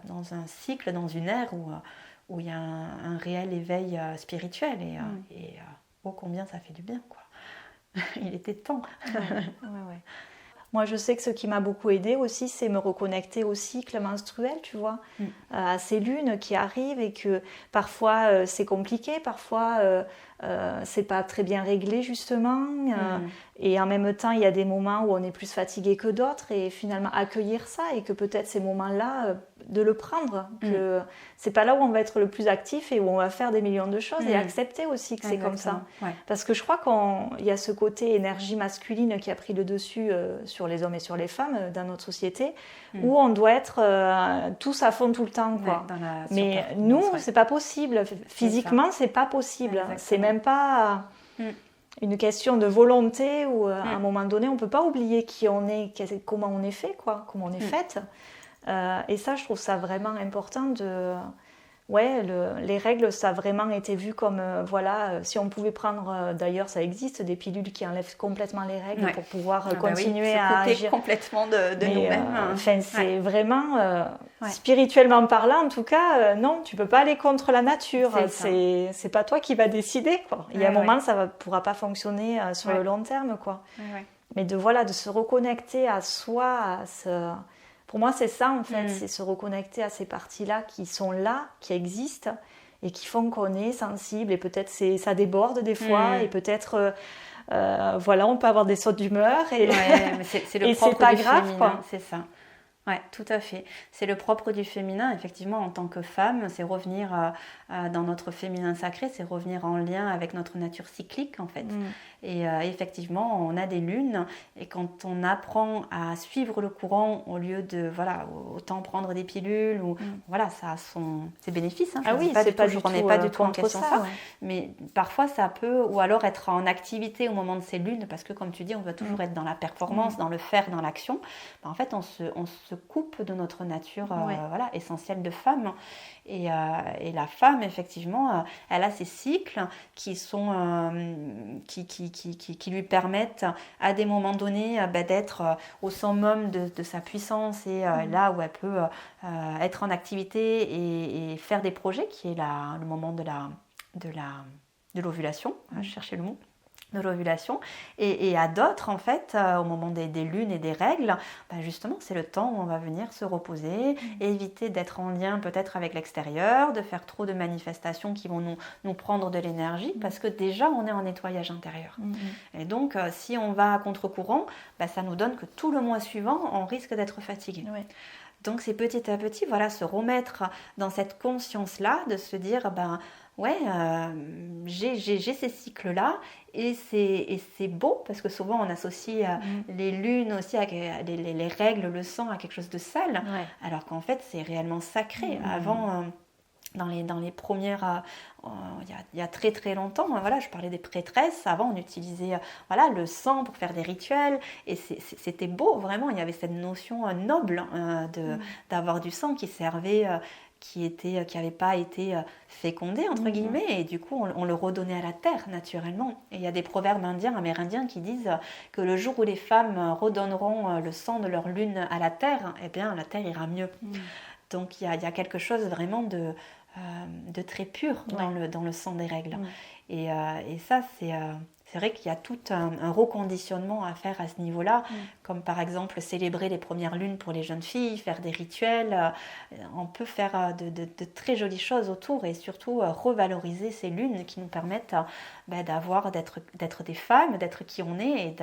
dans un cycle, dans une ère où il y a un réel éveil spirituel. Et oh, combien ça fait du bien, quoi. Il était temps. Ouais. Moi, je sais que ce qui m'a beaucoup aidée aussi, c'est me reconnecter au cycle menstruel, tu vois, à ces lunes qui arrivent et que parfois c'est compliqué, parfois c'est pas très bien réglé justement. Et en même temps, il y a des moments où on est plus fatigué que d'autres et finalement accueillir ça et que peut-être ces moments-là, de le prendre, que c'est pas là où on va être le plus actif et où on va faire des millions de choses et accepter aussi que c'est comme ça. Ouais. Parce que je crois qu'il y a ce côté énergie masculine qui a pris le dessus sur les hommes et sur les femmes dans notre société où on doit être tous à fond tout le temps, quoi. Mais nous, c'est pas possible. Physiquement, c'est pas possible. Exactement. C'est même pas une question de volonté où à un moment donné, on peut pas oublier qui on est, comment on est fait, quoi, comment on est faite. Et ça, je trouve ça vraiment important de... Ouais, les règles, ça a vraiment été vu comme, si on pouvait prendre, d'ailleurs ça existe, des pilules qui enlèvent complètement les règles pour pouvoir continuer à agir. Complètement de nous-mêmes. C'est vraiment, spirituellement parlant en tout cas, non, tu peux pas aller contre la nature, c'est pas toi qui vas décider, quoi. Il y a un moment, ça ne pourra pas fonctionner sur le long terme, quoi. Mais de se reconnecter à soi, pour moi, c'est ça, en fait, c'est se reconnecter à ces parties-là qui sont là, qui existent et qui font qu'on est sensible. Et peut-être ça déborde des fois et peut-être, on peut avoir des sautes d'humeur. Et, mais c'est le propre c'est pas du grave, féminin, quoi. C'est ça. Oui, tout à fait. C'est le propre du féminin, effectivement, en tant que femme, c'est revenir dans notre féminin sacré, c'est revenir en lien avec notre nature cyclique, en fait. Et effectivement, on a des lunes, et quand on apprend à suivre le courant au lieu de, autant prendre des pilules, ça a ses bénéfices. Hein, on n'est pas du tout en question ça. Mais parfois, ça peut, ou alors être en activité au moment de ces lunes, parce que comme tu dis, on va toujours être dans la performance, dans le faire, dans l'action. En fait, on se coupe de notre nature essentielle de femme. Et la femme, effectivement, elle a ces cycles qui sont qui lui permettent à des moments donnés d'être au summum de sa puissance et là où elle peut être en activité et faire des projets, qui est le moment de l'ovulation, chercher le mot, de l'ovulation, et à d'autres, en fait, au moment des lunes et des règles, justement, c'est le temps où on va venir se reposer, éviter d'être en lien peut-être avec l'extérieur, de faire trop de manifestations qui vont nous prendre de l'énergie, parce que déjà, on est en nettoyage intérieur. Et donc, si on va à contre-courant, ça nous donne que tout le mois suivant, on risque d'être fatigué. Donc, c'est petit à petit, se remettre dans cette conscience-là, de se dire, j'ai ces cycles-là et c'est beau parce que souvent on associe les lunes aussi à les règles, le sang à quelque chose de sale, alors qu'en fait c'est réellement sacré. Avant, dans les premières, il y a très très longtemps, je parlais des prêtresses, avant on utilisait le sang pour faire des rituels et c'était beau, vraiment, il y avait cette notion noble d'avoir du sang qui servait... qui n'avait pas été fécondé, entre guillemets, et du coup, on le redonnait à la terre, naturellement. Et il y a des proverbes amérindiens qui disent que le jour où les femmes redonneront le sang de leur lune à la terre, eh bien, la terre ira mieux. Donc, il y a quelque chose vraiment de très pur dans le sang des règles. Et ça, c'est c'est vrai qu'il y a tout un reconditionnement à faire à ce niveau-là, comme par exemple célébrer les premières lunes pour les jeunes filles, faire des rituels. On peut faire de très jolies choses autour et surtout revaloriser ces lunes qui nous permettent d'être des femmes, d'être qui on est et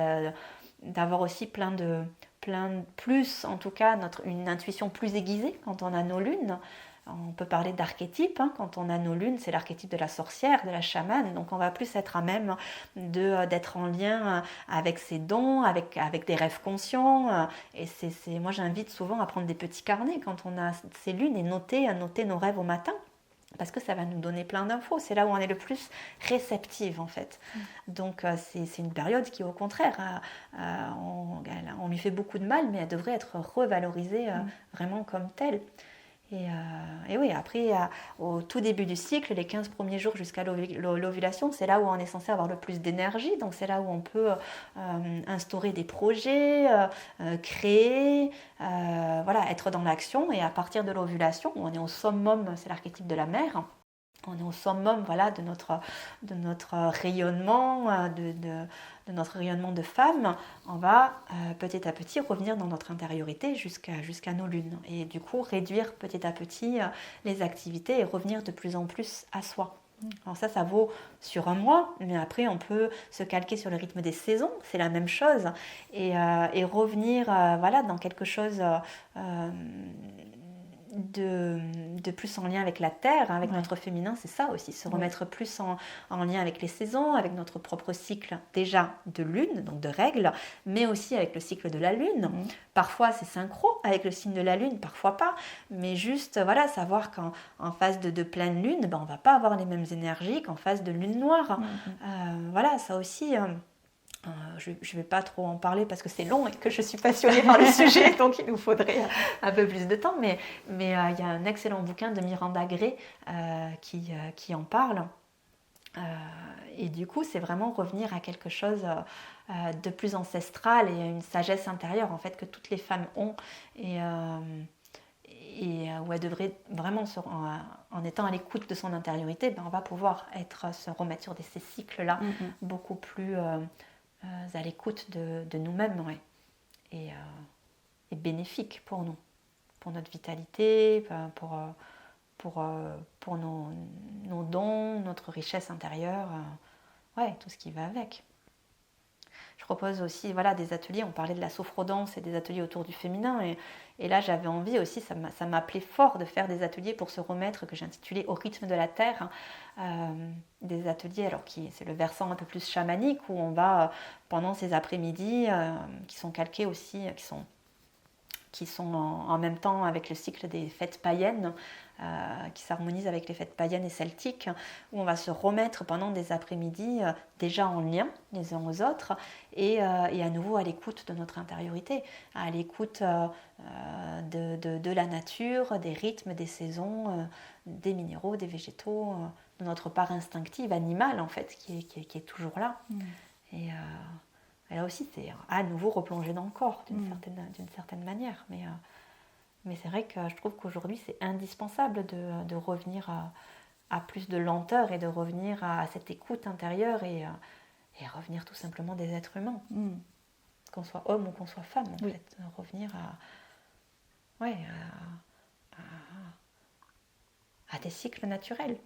d'avoir aussi plus, en tout cas, une intuition plus aiguisée quand on a nos lunes. On peut parler d'archétype, quand on a nos lunes, c'est l'archétype de la sorcière, de la chamane, donc on va plus être à même d'être en lien avec ses dons, avec des rêves conscients. Et moi j'invite souvent à prendre des petits carnets quand on a ces lunes et noter nos rêves au matin. Parce que ça va nous donner plein d'infos, c'est là où on est le plus réceptive en fait. Donc c'est une période qui au contraire, on lui fait beaucoup de mal, mais elle devrait être revalorisée vraiment comme telle. Et oui, après, au tout début du cycle, les 15 premiers jours jusqu'à l'ovulation, c'est là où on est censé avoir le plus d'énergie. Donc c'est là où on peut instaurer des projets, créer, être dans l'action. Et à partir de l'ovulation, on est au summum, c'est l'archétype de la mère. On est au summum de notre rayonnement, de notre rayonnement de femme. On va petit à petit revenir dans notre intériorité jusqu'à nos lunes. Et du coup, réduire petit à petit les activités et revenir de plus en plus à soi. Alors ça vaut sur un mois, mais après on peut se calquer sur le rythme des saisons, c'est la même chose. Et revenir dans quelque chose... de plus en lien avec la terre, avec notre féminin, c'est ça aussi, se remettre plus en lien avec les saisons, avec notre propre cycle déjà de lune, donc de règles, mais aussi avec le cycle de la lune. Parfois c'est synchro avec le signe de la lune, parfois pas, mais juste savoir qu'en phase de pleine lune, on va pas avoir les mêmes énergies qu'en phase de lune noire. Ça aussi... je ne vais pas trop en parler parce que c'est long et que je suis passionnée par le sujet, donc il nous faudrait un peu plus de temps. Mais il y a un excellent bouquin de Miranda Gray qui en parle. Et du coup, c'est vraiment revenir à quelque chose de plus ancestral et à une sagesse intérieure en fait, que toutes les femmes ont. Et où elle devrait vraiment, en étant à l'écoute de son intériorité, on va pouvoir se remettre sur ces cycles-là beaucoup plus... à l'écoute de nous-mêmes et bénéfique pour nous, pour notre vitalité, pour nos dons, notre richesse intérieure, tout ce qui va avec. Je propose aussi des ateliers, on parlait de la sophrodance et des ateliers autour du féminin et là j'avais envie aussi, ça m'appelait fort de faire des ateliers pour se remettre, que j'ai intitulé Au rythme de la terre, des ateliers c'est le versant un peu plus chamanique où on va pendant ces après-midi qui sont calqués aussi, qui sont en même temps avec le cycle des fêtes païennes, qui s'harmonisent avec les fêtes païennes et celtiques, où on va se remettre pendant des après-midi déjà en lien les uns aux autres et à nouveau à l'écoute de notre intériorité, à l'écoute de la nature, des rythmes, des saisons, des minéraux, des végétaux, de notre part instinctive, animale en fait, qui est toujours là. Et là aussi, c'est à nouveau replonger dans le corps d'une certaine manière. Mais c'est vrai que je trouve qu'aujourd'hui, c'est indispensable de revenir à plus de lenteur et de revenir à cette écoute intérieure et revenir tout simplement des êtres humains. Qu'on soit homme ou qu'on soit femme, en fait. Revenir à des cycles naturels.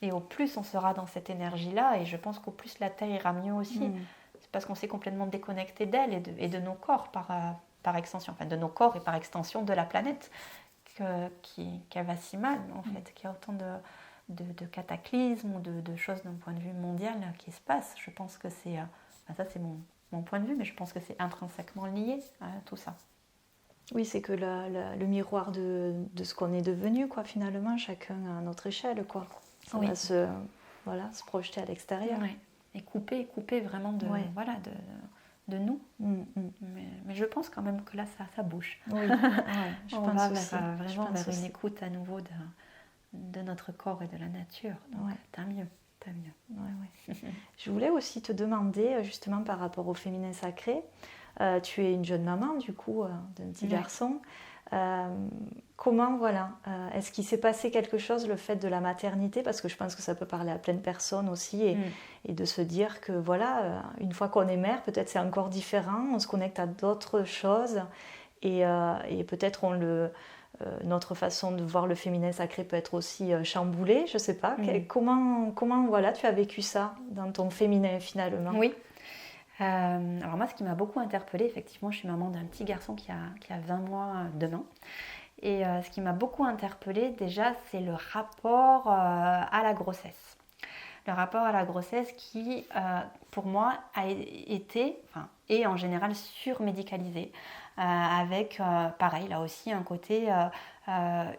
Et au plus on sera dans cette énergie-là, et je pense qu'au plus la Terre ira mieux aussi. C'est parce qu'on s'est complètement déconnecté d'elle et de nos corps par extension, enfin de nos corps et par extension de la planète, qu'elle va si mal en fait, qu'il y a autant de cataclysmes ou de choses d'un point de vue mondial qui se passent. Je pense que c'est... ça c'est mon point de vue, mais je pense que c'est intrinsèquement lié à tout ça. Oui, c'est que le miroir de ce qu'on est devenu, quoi, finalement, chacun à notre échelle, quoi. Ça va se projeter à l'extérieur. Et couper vraiment de nous. Mais je pense quand même que là, ça bouge. Je On pense va aussi. vraiment vers une écoute à nouveau de notre corps et de la nature. Donc, tant mieux. Je voulais aussi te demander, justement, par rapport au féminin sacré, Tu es une jeune maman, du coup, d'un petit garçon. Comment, voilà, est-ce qu'il s'est passé quelque chose, le fait de la maternité? Parce que je pense que ça peut parler à plein de personnes aussi, et de se dire que, voilà, une fois qu'on est mère, peut-être c'est encore différent, on se connecte à d'autres choses, et peut-être notre façon de voir le féminin sacré peut être aussi chamboulée, je ne sais pas. Comment, voilà, tu as vécu ça dans ton féminin, finalement? Oui. Alors moi, ce qui m'a beaucoup interpellée, effectivement, je suis maman d'un petit garçon qui a 20 mois demain. Et ce qui m'a beaucoup interpellée, déjà, c'est le rapport à la grossesse. Le rapport à la grossesse qui, pour moi, a été, est en général surmédicalisé. Avec, pareil, là aussi, un côté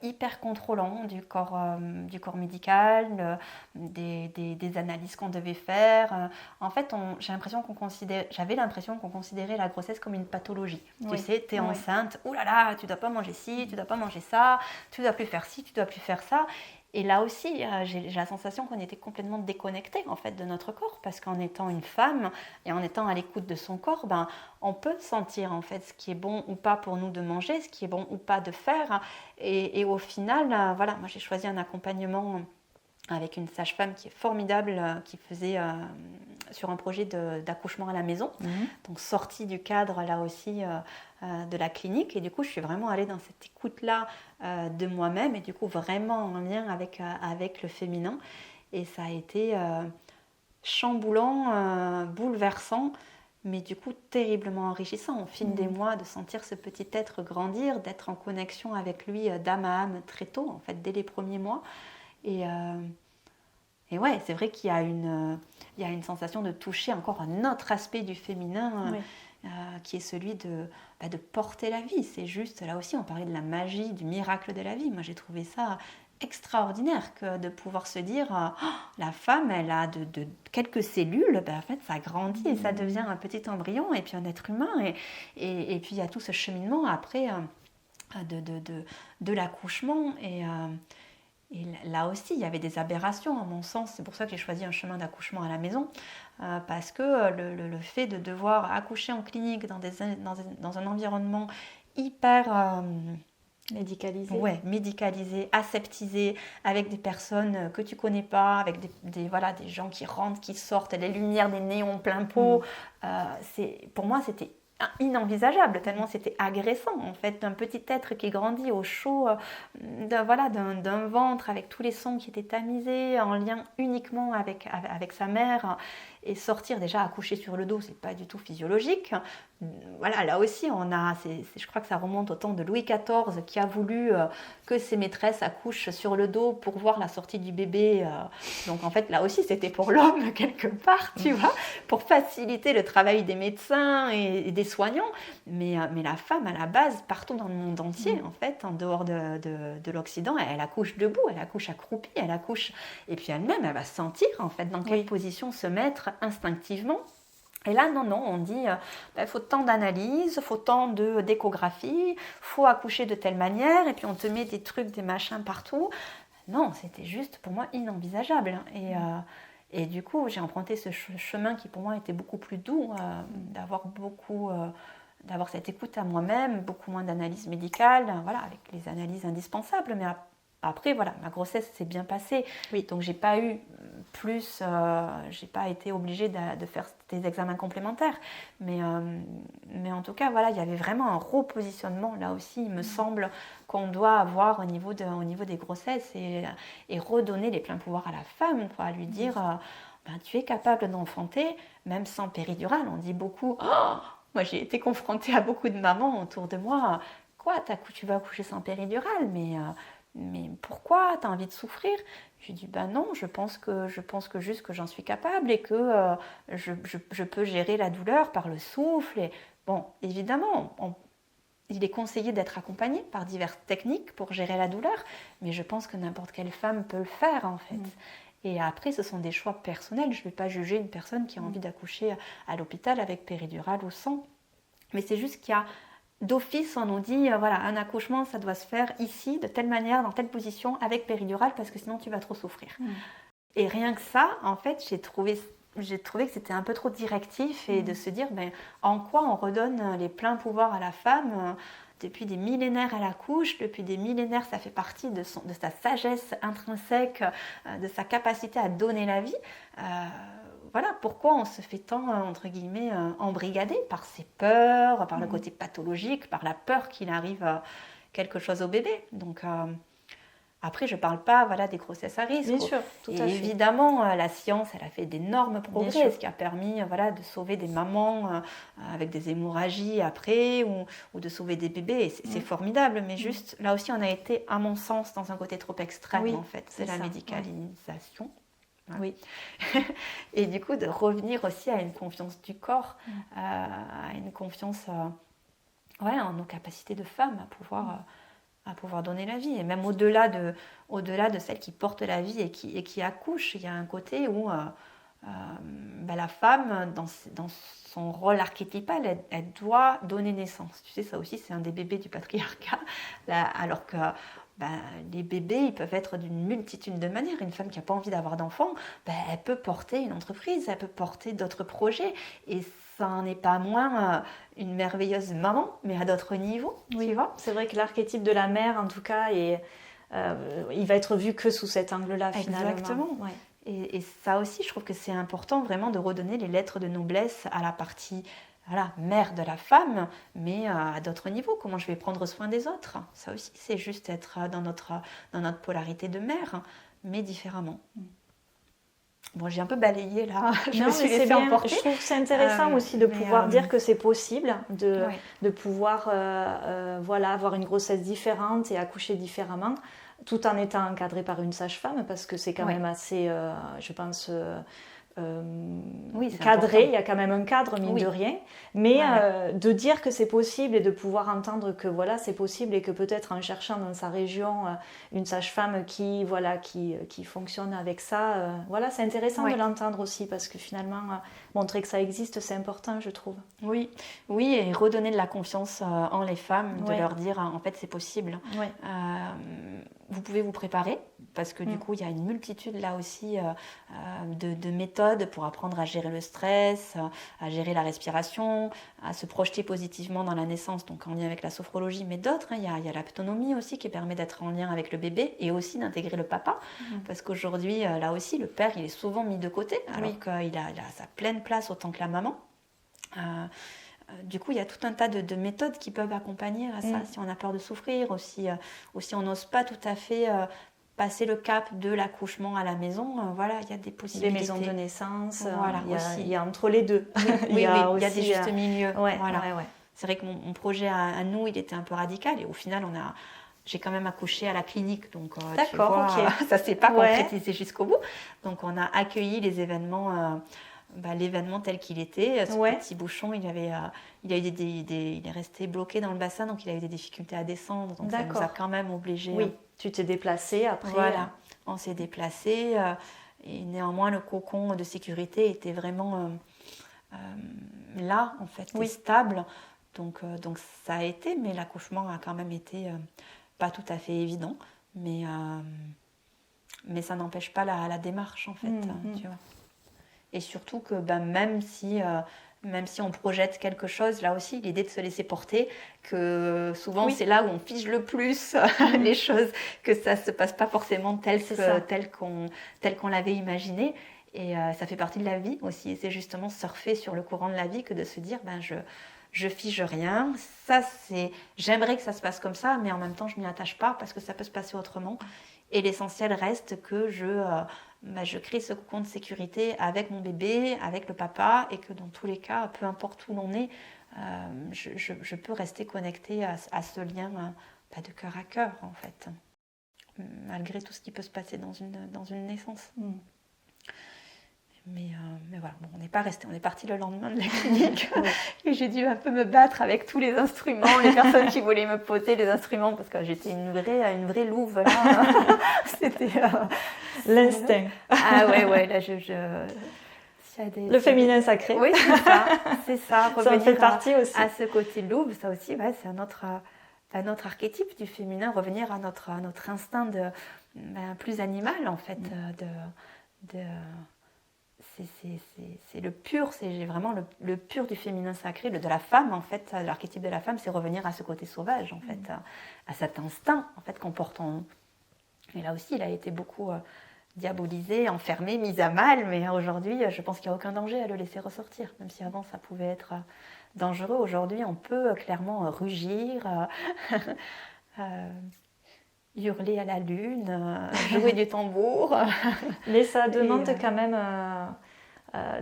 hyper contrôlant du corps médical, des analyses qu'on devait faire. En fait, j'avais l'impression qu'on considérait la grossesse comme une pathologie. Oui. Tu sais, tu es enceinte, oulala, tu dois pas manger ci, tu dois pas manger ça, tu dois plus faire ci, tu dois plus faire ça. Et là aussi, j'ai la sensation qu'on était complètement déconnecté en fait de notre corps, parce qu'en étant une femme et en étant à l'écoute de son corps, on peut sentir en fait ce qui est bon ou pas pour nous de manger, ce qui est bon ou pas de faire. Et au final, voilà, moi j'ai choisi un accompagnement avec une sage-femme qui est formidable, qui faisait sur un projet d'accouchement à la maison, donc sortie du cadre là aussi de la clinique. Et du coup, je suis vraiment allée dans cette écoute-là de moi-même, et du coup vraiment en lien avec le féminin. Et ça a été chamboulant, bouleversant, mais du coup terriblement enrichissant au fil des mois, de sentir ce petit être grandir, d'être en connexion avec lui d'âme à âme très tôt, en fait, dès les premiers mois. Et ouais, c'est vrai qu'il y a une sensation de toucher encore un autre aspect du féminin, qui est celui de porter la vie. C'est juste, là aussi, on parlait de la magie, du miracle de la vie. Moi, j'ai trouvé ça extraordinaire que de pouvoir se dire la femme, elle a de quelques cellules, en fait, ça grandit et ça devient un petit embryon et puis un être humain. Et puis, il y a tout ce cheminement après de l'accouchement. Et là aussi, il y avait des aberrations à mon sens. C'est pour ça que j'ai choisi un chemin d'accouchement à la maison, parce que le fait de devoir accoucher en clinique dans un environnement hyper médicalisé, aseptisé, avec des personnes que tu connais pas, avec des gens qui rentrent, qui sortent, les lumières des néons plein pot. Pour moi, c'était inenvisageable, tellement c'était agressant en fait, d'un petit être qui grandit au chaud d'un ventre, avec tous les sons qui étaient tamisés, en lien uniquement avec sa mère, et sortir déjà accoucher sur le dos, c'est pas du tout physiologique. Voilà, là aussi je crois que ça remonte au temps de Louis XIV, qui a voulu que ses maîtresses accouchent sur le dos pour voir la sortie du bébé. Donc en fait là aussi c'était pour l'homme quelque part, tu vois, pour faciliter le travail des médecins et des soignants. Mais la femme à la base, partout dans le monde entier, en fait, en dehors de l'Occident, elle accouche debout, elle accouche accroupie, elle accouche, et puis elle-même, elle va sentir en fait dans quelle position se mettre instinctivement. Et là, non, on dit faut tant d'analyses, faut tant d'échographie, faut accoucher de telle manière, et puis on te met des trucs, des machins partout. Non, c'était juste pour moi inenvisageable. Et du coup, j'ai emprunté ce chemin qui pour moi était beaucoup plus doux, d'avoir cette écoute à moi-même, beaucoup moins d'analyses médicales, avec les analyses indispensables. Mais après, ma grossesse s'est bien passée. Oui. Donc, j'ai pas été obligée de faire des examens complémentaires. Mais en tout cas, il y avait vraiment un repositionnement là aussi, il me semble, qu'on doit avoir au niveau des grossesses, et redonner les pleins pouvoirs à la femme, quoi, lui dire tu es capable d'enfanter, même sans péridurale. On dit beaucoup, moi j'ai été confrontée à beaucoup de mamans autour de moi, quoi, tu vas accoucher sans péridurale, mais pourquoi? Tu as envie de souffrir? Je dis non, je pense que juste que j'en suis capable, et que je peux gérer la douleur par le souffle. Et bon, évidemment, il est conseillé d'être accompagné par diverses techniques pour gérer la douleur, mais je pense que n'importe quelle femme peut le faire en fait. Et après, ce sont des choix personnels. Je ne vais pas juger une personne qui a envie d'accoucher à l'hôpital avec péridurale ou sans. Mais c'est juste qu'il y a d'office, on nous dit, un accouchement, ça doit se faire ici, de telle manière, dans telle position, avec péridurale, parce que sinon tu vas trop souffrir. Et rien que ça, en fait, j'ai trouvé j'ai trouvé que c'était un peu trop directif et de se dire en quoi on redonne les pleins pouvoirs à la femme. Depuis des millénaires, elle accouche, depuis des millénaires, ça fait partie de sa sagesse intrinsèque, de sa capacité à donner la vie. Voilà, pourquoi on se fait tant, entre guillemets, embrigader par ses peurs, par le côté pathologique, par la peur qu'il arrive quelque chose au bébé. Donc, après, je ne parle pas des grossesses à risque. Bien sûr, tout à fait. Évidemment, la science, elle a fait d'énormes progrès, ce qui a permis de sauver des mamans avec des hémorragies après ou de sauver des bébés. C'est formidable, mais juste, là aussi, on a été, à mon sens, dans un côté trop extrême, en fait. C'est la médicalisation. Oui. Et du coup, de revenir aussi à une confiance du corps, à une confiance en nos capacités de femmes à pouvoir donner la vie. Et même au-delà de celle qui porte la vie et qui accouche, il y a un côté où la femme, dans son rôle archétypal, elle doit donner naissance. Tu sais, ça aussi, c'est un des bébés du patriarcat. Alors que les bébés, ils peuvent être d'une multitude de manières. Une femme qui n'a pas envie d'avoir d'enfants, elle peut porter une entreprise, elle peut porter d'autres projets. Et ça n'en est pas moins une merveilleuse maman, mais à d'autres niveaux. Oui, tu vois. C'est vrai que l'archétype de la mère, en tout cas, il va être vu que sous cet angle-là, finalement. Exactement. Ouais. Et ça aussi, je trouve que c'est important vraiment de redonner les lettres de noblesse à la partie mère de la femme, mais à d'autres niveaux. Comment je vais prendre soin des autres. Ça aussi, c'est juste être dans notre polarité de mère, mais différemment. Bon, j'ai un peu balayé là, je me suis laissée emporter. Je trouve que c'est intéressant aussi de pouvoir dire que c'est possible de pouvoir avoir une grossesse différente et accoucher différemment, tout en étant encadré par une sage-femme, parce que c'est quand même assez, je pense... cadré, important. Il y a quand même un cadre, mine de rien, mais de dire que c'est possible et de pouvoir entendre que c'est possible et que peut-être en cherchant dans sa région une sage-femme qui fonctionne avec ça, c'est intéressant de l'entendre aussi, parce que finalement montrer que ça existe, c'est important, je trouve. Oui, et redonner de la confiance en les femmes, de leur dire en fait c'est possible. Vous pouvez vous préparer, parce que du coup il y a une multitude là aussi de méthodes pour apprendre à gérer le stress, à gérer la respiration, à se projeter positivement dans la naissance, donc en lien avec la sophrologie, mais d'autres. Il y a l'autonomie aussi qui permet d'être en lien avec le bébé et aussi d'intégrer le papa, parce qu'aujourd'hui là aussi le père il est souvent mis de côté, alors qu'il a sa pleine place autant que la maman. Du coup, il y a tout un tas de méthodes qui peuvent accompagner à ça, si on a peur de souffrir, ou si on n'ose pas tout à fait passer le cap de l'accouchement à la maison. Il y a des possibilités. Des maisons de naissance, aussi. Il y a entre les deux. Il y a des justes milieux. Ouais. C'est vrai que mon projet à nous, il était un peu radical, et au final, j'ai quand même accouché à la clinique, donc d'accord, ça ne s'est pas concrétisé jusqu'au bout. Donc on a accueilli les événements... l'événement tel qu'il était, ce petit bouchon, il est resté bloqué dans le bassin, donc il a eu des difficultés à descendre, donc ça nous a quand même obligés. Oui, tu t'es déplacée après. Voilà, on s'est déplacé, et néanmoins le cocon de sécurité était vraiment là, en fait, stable, donc ça a été, mais l'accouchement a quand même été pas tout à fait évident, mais ça n'empêche pas la démarche, en fait, tu vois. Et surtout que même si on projette quelque chose, là aussi, l'idée de se laisser porter, que souvent c'est là où on fige le plus les choses, que ça ne se passe pas forcément tel qu'on l'avait imaginé. Et ça fait partie de la vie aussi. Et c'est justement surfer sur le courant de la vie que de se dire, je fige rien. J'aimerais que ça se passe comme ça, mais en même temps, je ne m'y attache pas parce que ça peut se passer autrement. Et l'essentiel reste que je crée ce cocon de sécurité avec mon bébé, avec le papa, et que dans tous les cas, peu importe où l'on est, je peux rester connectée à ce lien de cœur à cœur, en fait, malgré tout ce qui peut se passer dans une naissance. Mais voilà, on n'est pas resté, on est parti le lendemain de la clinique et j'ai dû un peu me battre avec tous les instruments, les personnes qui voulaient me poser les instruments, parce que j'étais une vraie louve là. C'était l'instinct. Ah ouais, là le féminin sacré. Oui, c'est ça. Ça en fait partie aussi. À ce côté louve, ça aussi, c'est un autre archétype du féminin, revenir à notre instinct plus animal, en fait, c'est le pur, c'est vraiment le pur du féminin sacré, de la femme en fait. L'archétype de la femme, c'est revenir à ce côté sauvage en fait, à cet instinct en fait qu'on porte en nous. Et là aussi, il a été beaucoup diabolisé, enfermé, mis à mal, mais aujourd'hui, je pense qu'il n'y a aucun danger à le laisser ressortir, même si avant ça pouvait être dangereux. Aujourd'hui, on peut clairement rugir, hurler à la lune, jouer du tambour. Mais ça demande quand même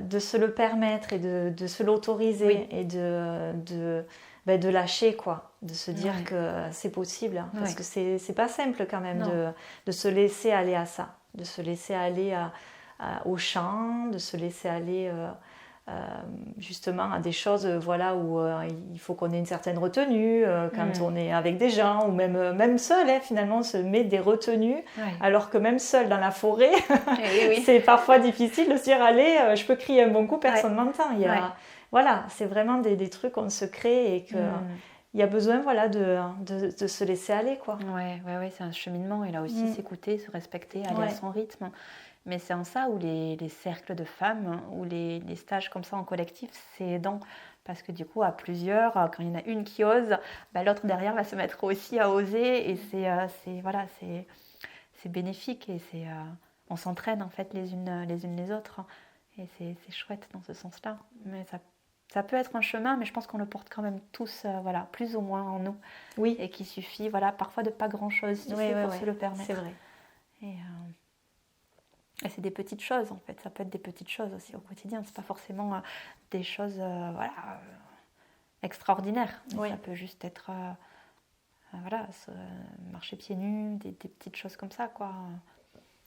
de se le permettre et de se l'autoriser et de lâcher, quoi. De se dire que c'est possible. Hein, parce que c'est pas simple quand même de se laisser aller à ça. De se laisser aller au chant, de se laisser aller justement à des choses où il faut qu'on ait une certaine retenue quand on est avec des gens ou même seul, finalement on se met des retenues alors que même seul dans la forêt c'est parfois difficile de se dire allez je peux crier un bon coup, personne ne m'entend. Voilà, c'est vraiment des trucs qu'on se crée et que il y a besoin de se laisser aller, quoi. Ouais, c'est un cheminement, et là aussi s'écouter, se respecter, aller à son rythme. Mais c'est en ça où les cercles de femmes ou les stages comme ça en collectif, c'est aidant. Parce que du coup, à plusieurs, quand il y en a une qui ose, l'autre derrière va se mettre aussi à oser. Et c'est bénéfique. Et on s'entraîne en fait les unes les autres. Et c'est chouette dans ce sens-là. Mais ça peut être un chemin, mais je pense qu'on le porte quand même tous, plus ou moins en nous. Oui. Et qu'il suffit, parfois de pas grand-chose pour se le permettre. C'est vrai. Et c'est des petites choses en fait, ça peut être des petites choses aussi au quotidien, c'est pas forcément des choses extraordinaires. Ça peut juste être marcher pieds nus, des petites choses comme ça, quoi.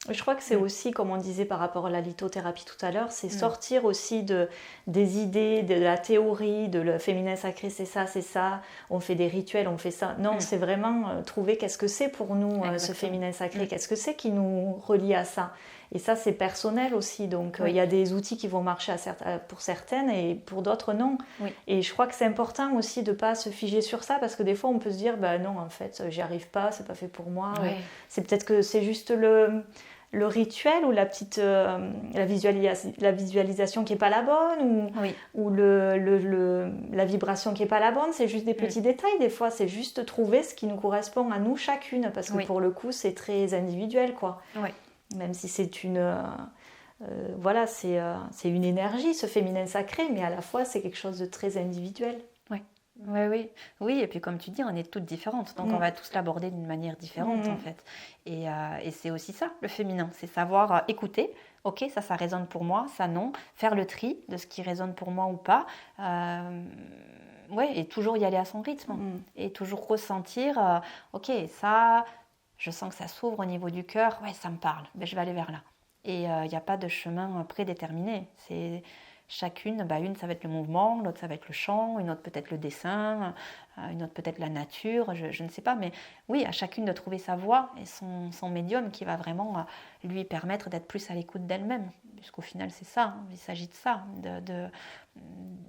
Je crois que c'est aussi, comme on disait par rapport à la lithothérapie tout à l'heure, c'est sortir aussi des idées, de la théorie, de le féminin sacré, c'est ça, on fait des rituels, on fait ça. Non, c'est vraiment trouver qu'est-ce que c'est pour nous, ce féminin sacré, qu'est-ce que c'est qui nous relie à ça. Et ça, c'est personnel aussi, donc il y a des outils qui vont marcher pour certaines et pour d'autres, non. Et je crois que c'est important aussi de ne pas se figer sur ça, parce que des fois, on peut se dire, non, en fait, j'y arrive pas, c'est pas fait pour moi. C'est peut-être que c'est juste le rituel ou la visualisation qui n'est pas la bonne ou la vibration qui n'est pas la bonne. C'est juste des petits détails des fois, c'est juste trouver ce qui nous correspond à nous chacune, parce que pour le coup c'est très individuel, quoi. Même si c'est c'est une énergie, ce féminin sacré, mais à la fois c'est quelque chose de très individuel. Oui, et puis comme tu dis, on est toutes différentes, donc on va tous l'aborder d'une manière différente en fait. Et c'est aussi ça, le féminin, c'est savoir écouter, ok, ça résonne pour moi, ça non, faire le tri de ce qui résonne pour moi ou pas, et toujours y aller à son rythme, et toujours ressentir, ok, ça, je sens que ça s'ouvre au niveau du cœur, ça me parle, je vais aller vers là. Et il n'y a pas de chemin prédéterminé, c'est... Chacune, une ça va être le mouvement, l'autre ça va être le chant, une autre peut-être le dessin, une autre peut-être la nature, je ne sais pas, mais oui, à chacune de trouver sa voie et son médium qui va vraiment lui permettre d'être plus à l'écoute d'elle-même, puisqu'au final c'est ça, il s'agit de ça,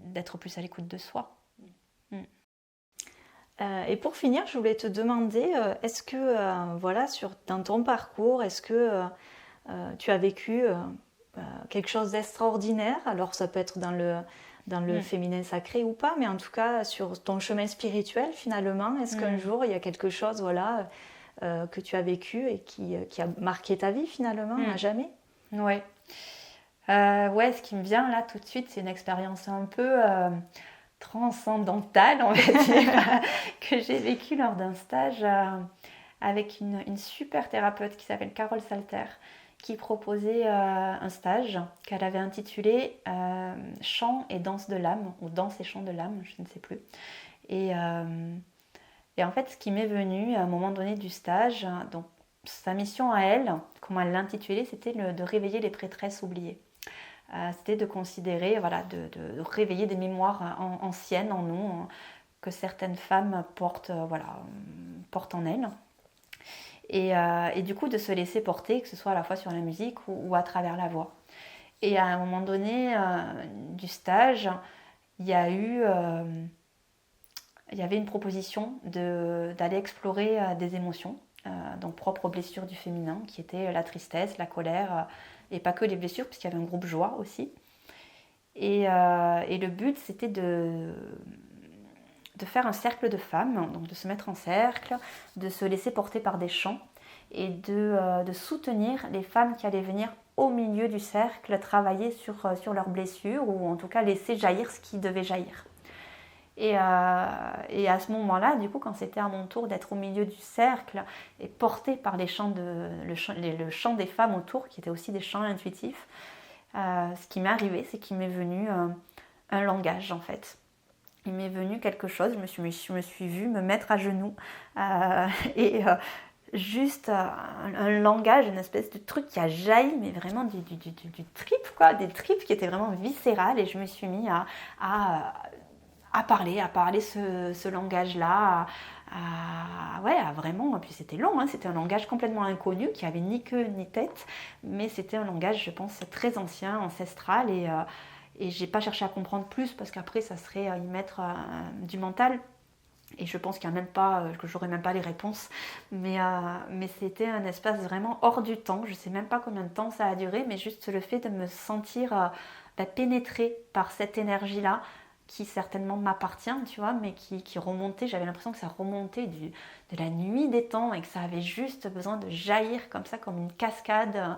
d'être plus à l'écoute de soi. Et pour finir, je voulais te demander, est-ce que dans ton parcours, est-ce que tu as vécu quelque chose d'extraordinaire? Alors ça peut être dans le féminin sacré ou pas, mais en tout cas sur ton chemin spirituel finalement, est-ce qu'un jour il y a quelque chose que tu as vécu et qui a marqué ta vie finalement à jamais? Ce qui me vient là tout de suite, c'est une expérience un peu transcendantale, on va dire, que j'ai vécue lors d'un stage avec une super thérapeute qui s'appelle Carole Salter, qui proposait un stage qu'elle avait intitulé Chant et danse de l'âme, ou Danse et chant de l'âme, je ne sais plus. Et en fait, ce qui m'est venu à un moment donné du stage, donc sa mission à elle, comment elle l'intitulait, c'était de réveiller les prêtresses oubliées. C'était de considérer, de réveiller des mémoires anciennes en nous, que certaines femmes portent en elles. Et du coup de se laisser porter, que ce soit à la fois sur la musique ou à travers la voix. Et à un moment donné du stage, il y avait une proposition d'aller explorer des émotions donc propres aux blessures du féminin, qui étaient la tristesse, la colère, et pas que les blessures, puisqu'il y avait un groupe joie aussi. Et le but, c'était de faire un cercle de femmes, donc de se mettre en cercle, de se laisser porter par des chants, et de soutenir les femmes qui allaient venir au milieu du cercle, travailler sur leurs blessures, ou en tout cas laisser jaillir ce qui devait jaillir. Et à ce moment-là, du coup, quand c'était à mon tour d'être au milieu du cercle et portée par le chant des femmes autour, qui étaient aussi des chants intuitifs, ce qui m'est arrivé, c'est qu'il m'est venu un langage, en fait. Il m'est venu quelque chose, je me suis vue me mettre à genoux juste un langage, une espèce de truc qui a jailli, mais vraiment du trip, quoi, des tripes qui étaient vraiment viscérales, et je me suis mis à parler ce langage-là, vraiment, et puis c'était long, hein, c'était un langage complètement inconnu, qui avait ni queue ni tête, mais c'était un langage, je pense, très ancien, ancestral, et j'ai pas cherché à comprendre plus, parce qu'après ça serait y mettre du mental, et je pense qu'il y a même pas, que j'aurais même pas les réponses, mais c'était un espace vraiment hors du temps. Je sais même pas combien de temps ça a duré, mais juste le fait de me sentir pénétrée par cette énergie-là, qui certainement m'appartient, tu vois, mais qui remontait, j'avais l'impression que ça remontait de la nuit des temps, et que ça avait juste besoin de jaillir comme ça, comme une cascade,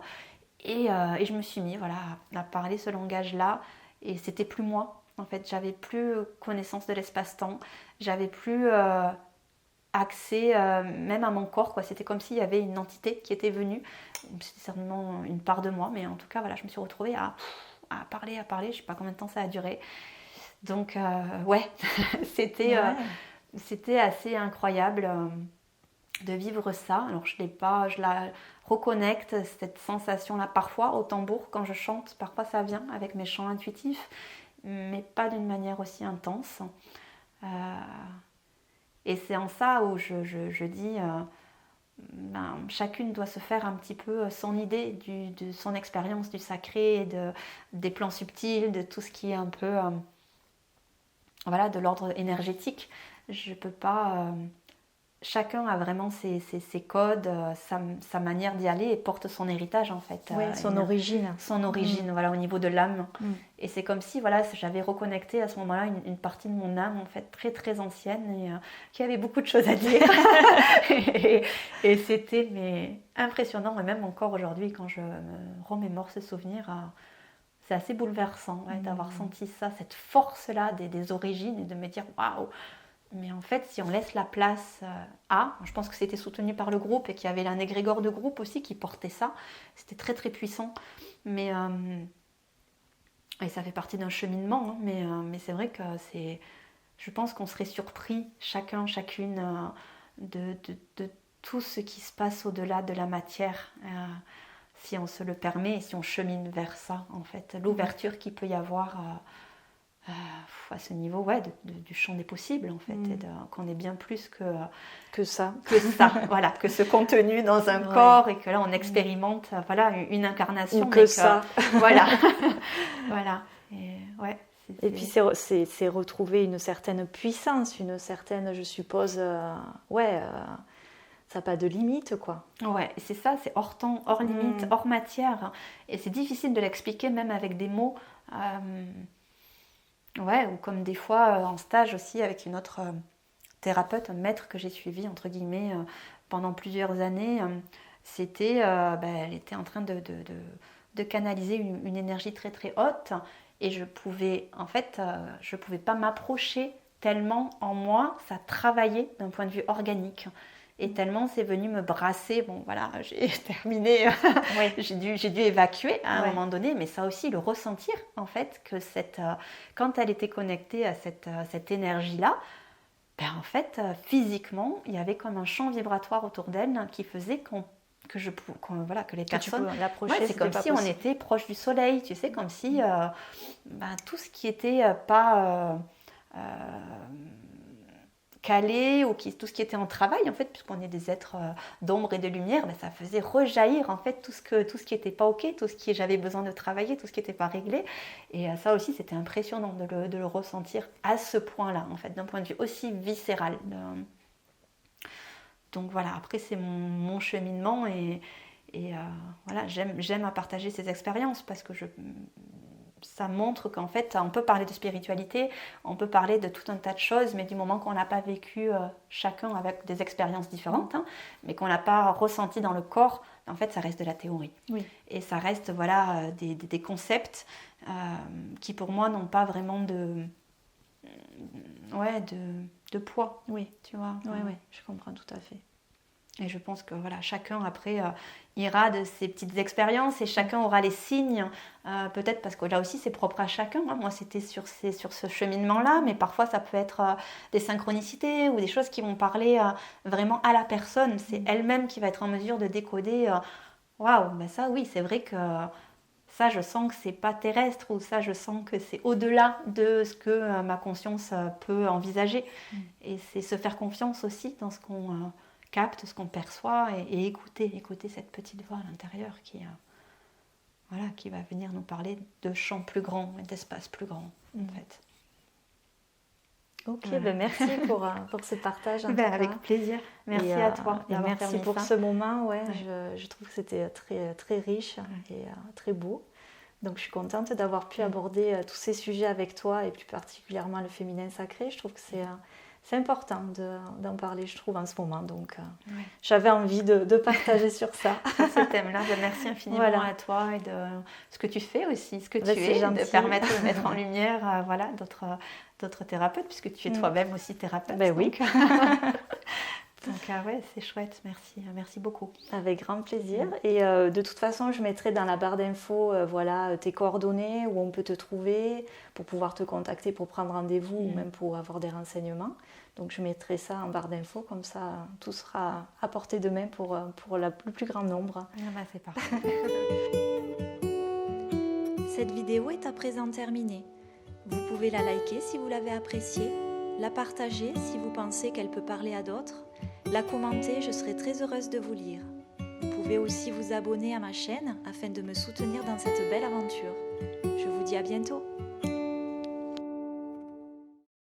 et je me suis mis, voilà, à parler ce langage-là, et c'était plus moi, en fait, j'avais plus connaissance de l'espace-temps, j'avais plus accès même à mon corps, quoi. C'était comme s'il y avait une entité qui était venue, c'était certainement une part de moi, mais en tout cas, voilà, je me suis retrouvée à parler, je sais pas combien de temps ça a duré. Donc, c'était assez incroyable de vivre ça. Alors, je la reconnecte, cette sensation-là, parfois au tambour, quand je chante, parfois ça vient avec mes chants intuitifs, mais pas d'une manière aussi intense. Et c'est en ça où je dis, chacune doit se faire un petit peu son idée de son expérience du sacré, des plans subtils, de tout ce qui est un peu... de l'ordre énergétique. Je peux pas... chacun a vraiment ses codes, sa manière d'y aller, et porte son héritage, en fait. Oui, son origine. Son origine, au niveau de l'âme. Et c'est comme si, j'avais reconnecté à ce moment-là une partie de mon âme, en fait, très très ancienne, et qui avait beaucoup de choses à dire. et c'était impressionnant, et même encore aujourd'hui, quand je me remémore ce souvenir... c'est assez bouleversant d'avoir senti ça, cette force-là des origines, et de me dire waouh. Mais en fait, si on laisse la place je pense que c'était soutenu par le groupe, et qu'il y avait un égrégore de groupe aussi qui portait ça. C'était très très puissant. Mais et ça fait partie d'un cheminement. Mais c'est vrai que je pense qu'on serait surpris chacun, chacune de tout ce qui se passe au-delà de la matière. Si on se le permet, et si on chemine vers ça, en fait, l'ouverture qu'il peut y avoir à ce niveau du champ des possibles, en fait, et qu'on est bien plus que ça, voilà, que ce contenu dans un corps, et que là on expérimente une incarnation, ou que ça, voilà. Et puis c'est retrouver une certaine puissance, une certaine, je suppose, ça n'a pas de limite, quoi. Ouais, c'est ça, c'est hors temps, hors limite, hors matière. Et c'est difficile de l'expliquer, même avec des mots. Ou comme des fois en stage aussi, avec une autre thérapeute, un maître que j'ai suivi, entre guillemets, pendant plusieurs années. Elle était en train de canaliser une énergie très très haute. Et je pouvais pas m'approcher tellement en moi, ça travaillait d'un point de vue organique. Et tellement c'est venu me brasser, j'ai terminé, j'ai dû évacuer à un moment donné, mais ça aussi, le ressentir, en fait, que quand elle était connectée à cette énergie-là, en fait, physiquement, il y avait comme un champ vibratoire autour d'elle qui faisait que les personnes... c'est comme si on était proche du soleil, tu sais, comme si tout ce qui était pas... calé, ou tout ce qui était en travail, en fait, puisqu'on est des êtres d'ombre et de lumière, ça faisait rejaillir, en fait, tout ce qui n'était pas ok, tout ce qui j'avais besoin de travailler, tout ce qui n'était pas réglé. Et ça aussi, c'était impressionnant de le ressentir à ce point-là, en fait, d'un point de vue aussi viscéral. Donc voilà, après c'est mon cheminement et voilà, j'aime à partager ces expériences parce que ça montre qu'en fait on peut parler de spiritualité, on peut parler de tout un tas de choses, mais du moment qu'on n'a pas vécu chacun avec des expériences différentes, hein, mais qu'on n'a pas ressenti dans le corps, en fait ça reste de la théorie. Oui. Et ça reste voilà, des concepts qui pour moi n'ont pas vraiment de poids. Oui, tu vois. Oui, je comprends tout à fait. Et je pense que voilà, chacun après ira de ses petites expériences et chacun aura les signes, peut-être parce que là aussi c'est propre à chacun. Hein. Moi c'était sur ce cheminement-là, mais parfois ça peut être des synchronicités ou des choses qui vont parler vraiment à la personne. C'est elle-même qui va être en mesure de décoder. Waouh, ben ça oui, c'est vrai que ça je sens que c'est pas terrestre ou ça je sens que c'est au-delà de ce que ma conscience peut envisager. Et c'est se faire confiance aussi dans ce qu'on capte, ce qu'on perçoit et écouter cette petite voix à l'intérieur qui va venir nous parler de champs plus grands et d'espaces plus grands en fait. Ok, voilà. Merci pour ce partage. Avec plaisir. Merci à toi. Et merci pour ce moment. Ouais. Je trouve que c'était très, très riche et très beau. Donc je suis contente d'avoir pu aborder tous ces sujets avec toi et plus particulièrement le féminin sacré. Je trouve que c'est important d'en parler, je trouve, en ce moment. Donc, j'avais envie de partager sur ça. Ce thème-là. Merci infiniment à toi et de ce que tu fais aussi, ce que tu es, gentil. De permettre de mettre en lumière d'autres thérapeutes, puisque tu es toi-même aussi thérapeute. Ben oui. Donc c'est chouette, merci beaucoup. Avec grand plaisir. Et de toute façon, je mettrai dans la barre d'infos tes coordonnées, où on peut te trouver, pour pouvoir te contacter pour prendre rendez-vous ou même pour avoir des renseignements. Donc je mettrai ça en barre d'infos, comme ça tout sera à portée de main pour le plus grand nombre. C'est parfait. Cette vidéo est à présent terminée. Vous pouvez la liker si vous l'avez appréciée, la partager si vous pensez qu'elle peut parler à d'autres, la commenter, je serai très heureuse de vous lire. Vous pouvez aussi vous abonner à ma chaîne afin de me soutenir dans cette belle aventure. Je vous dis à bientôt.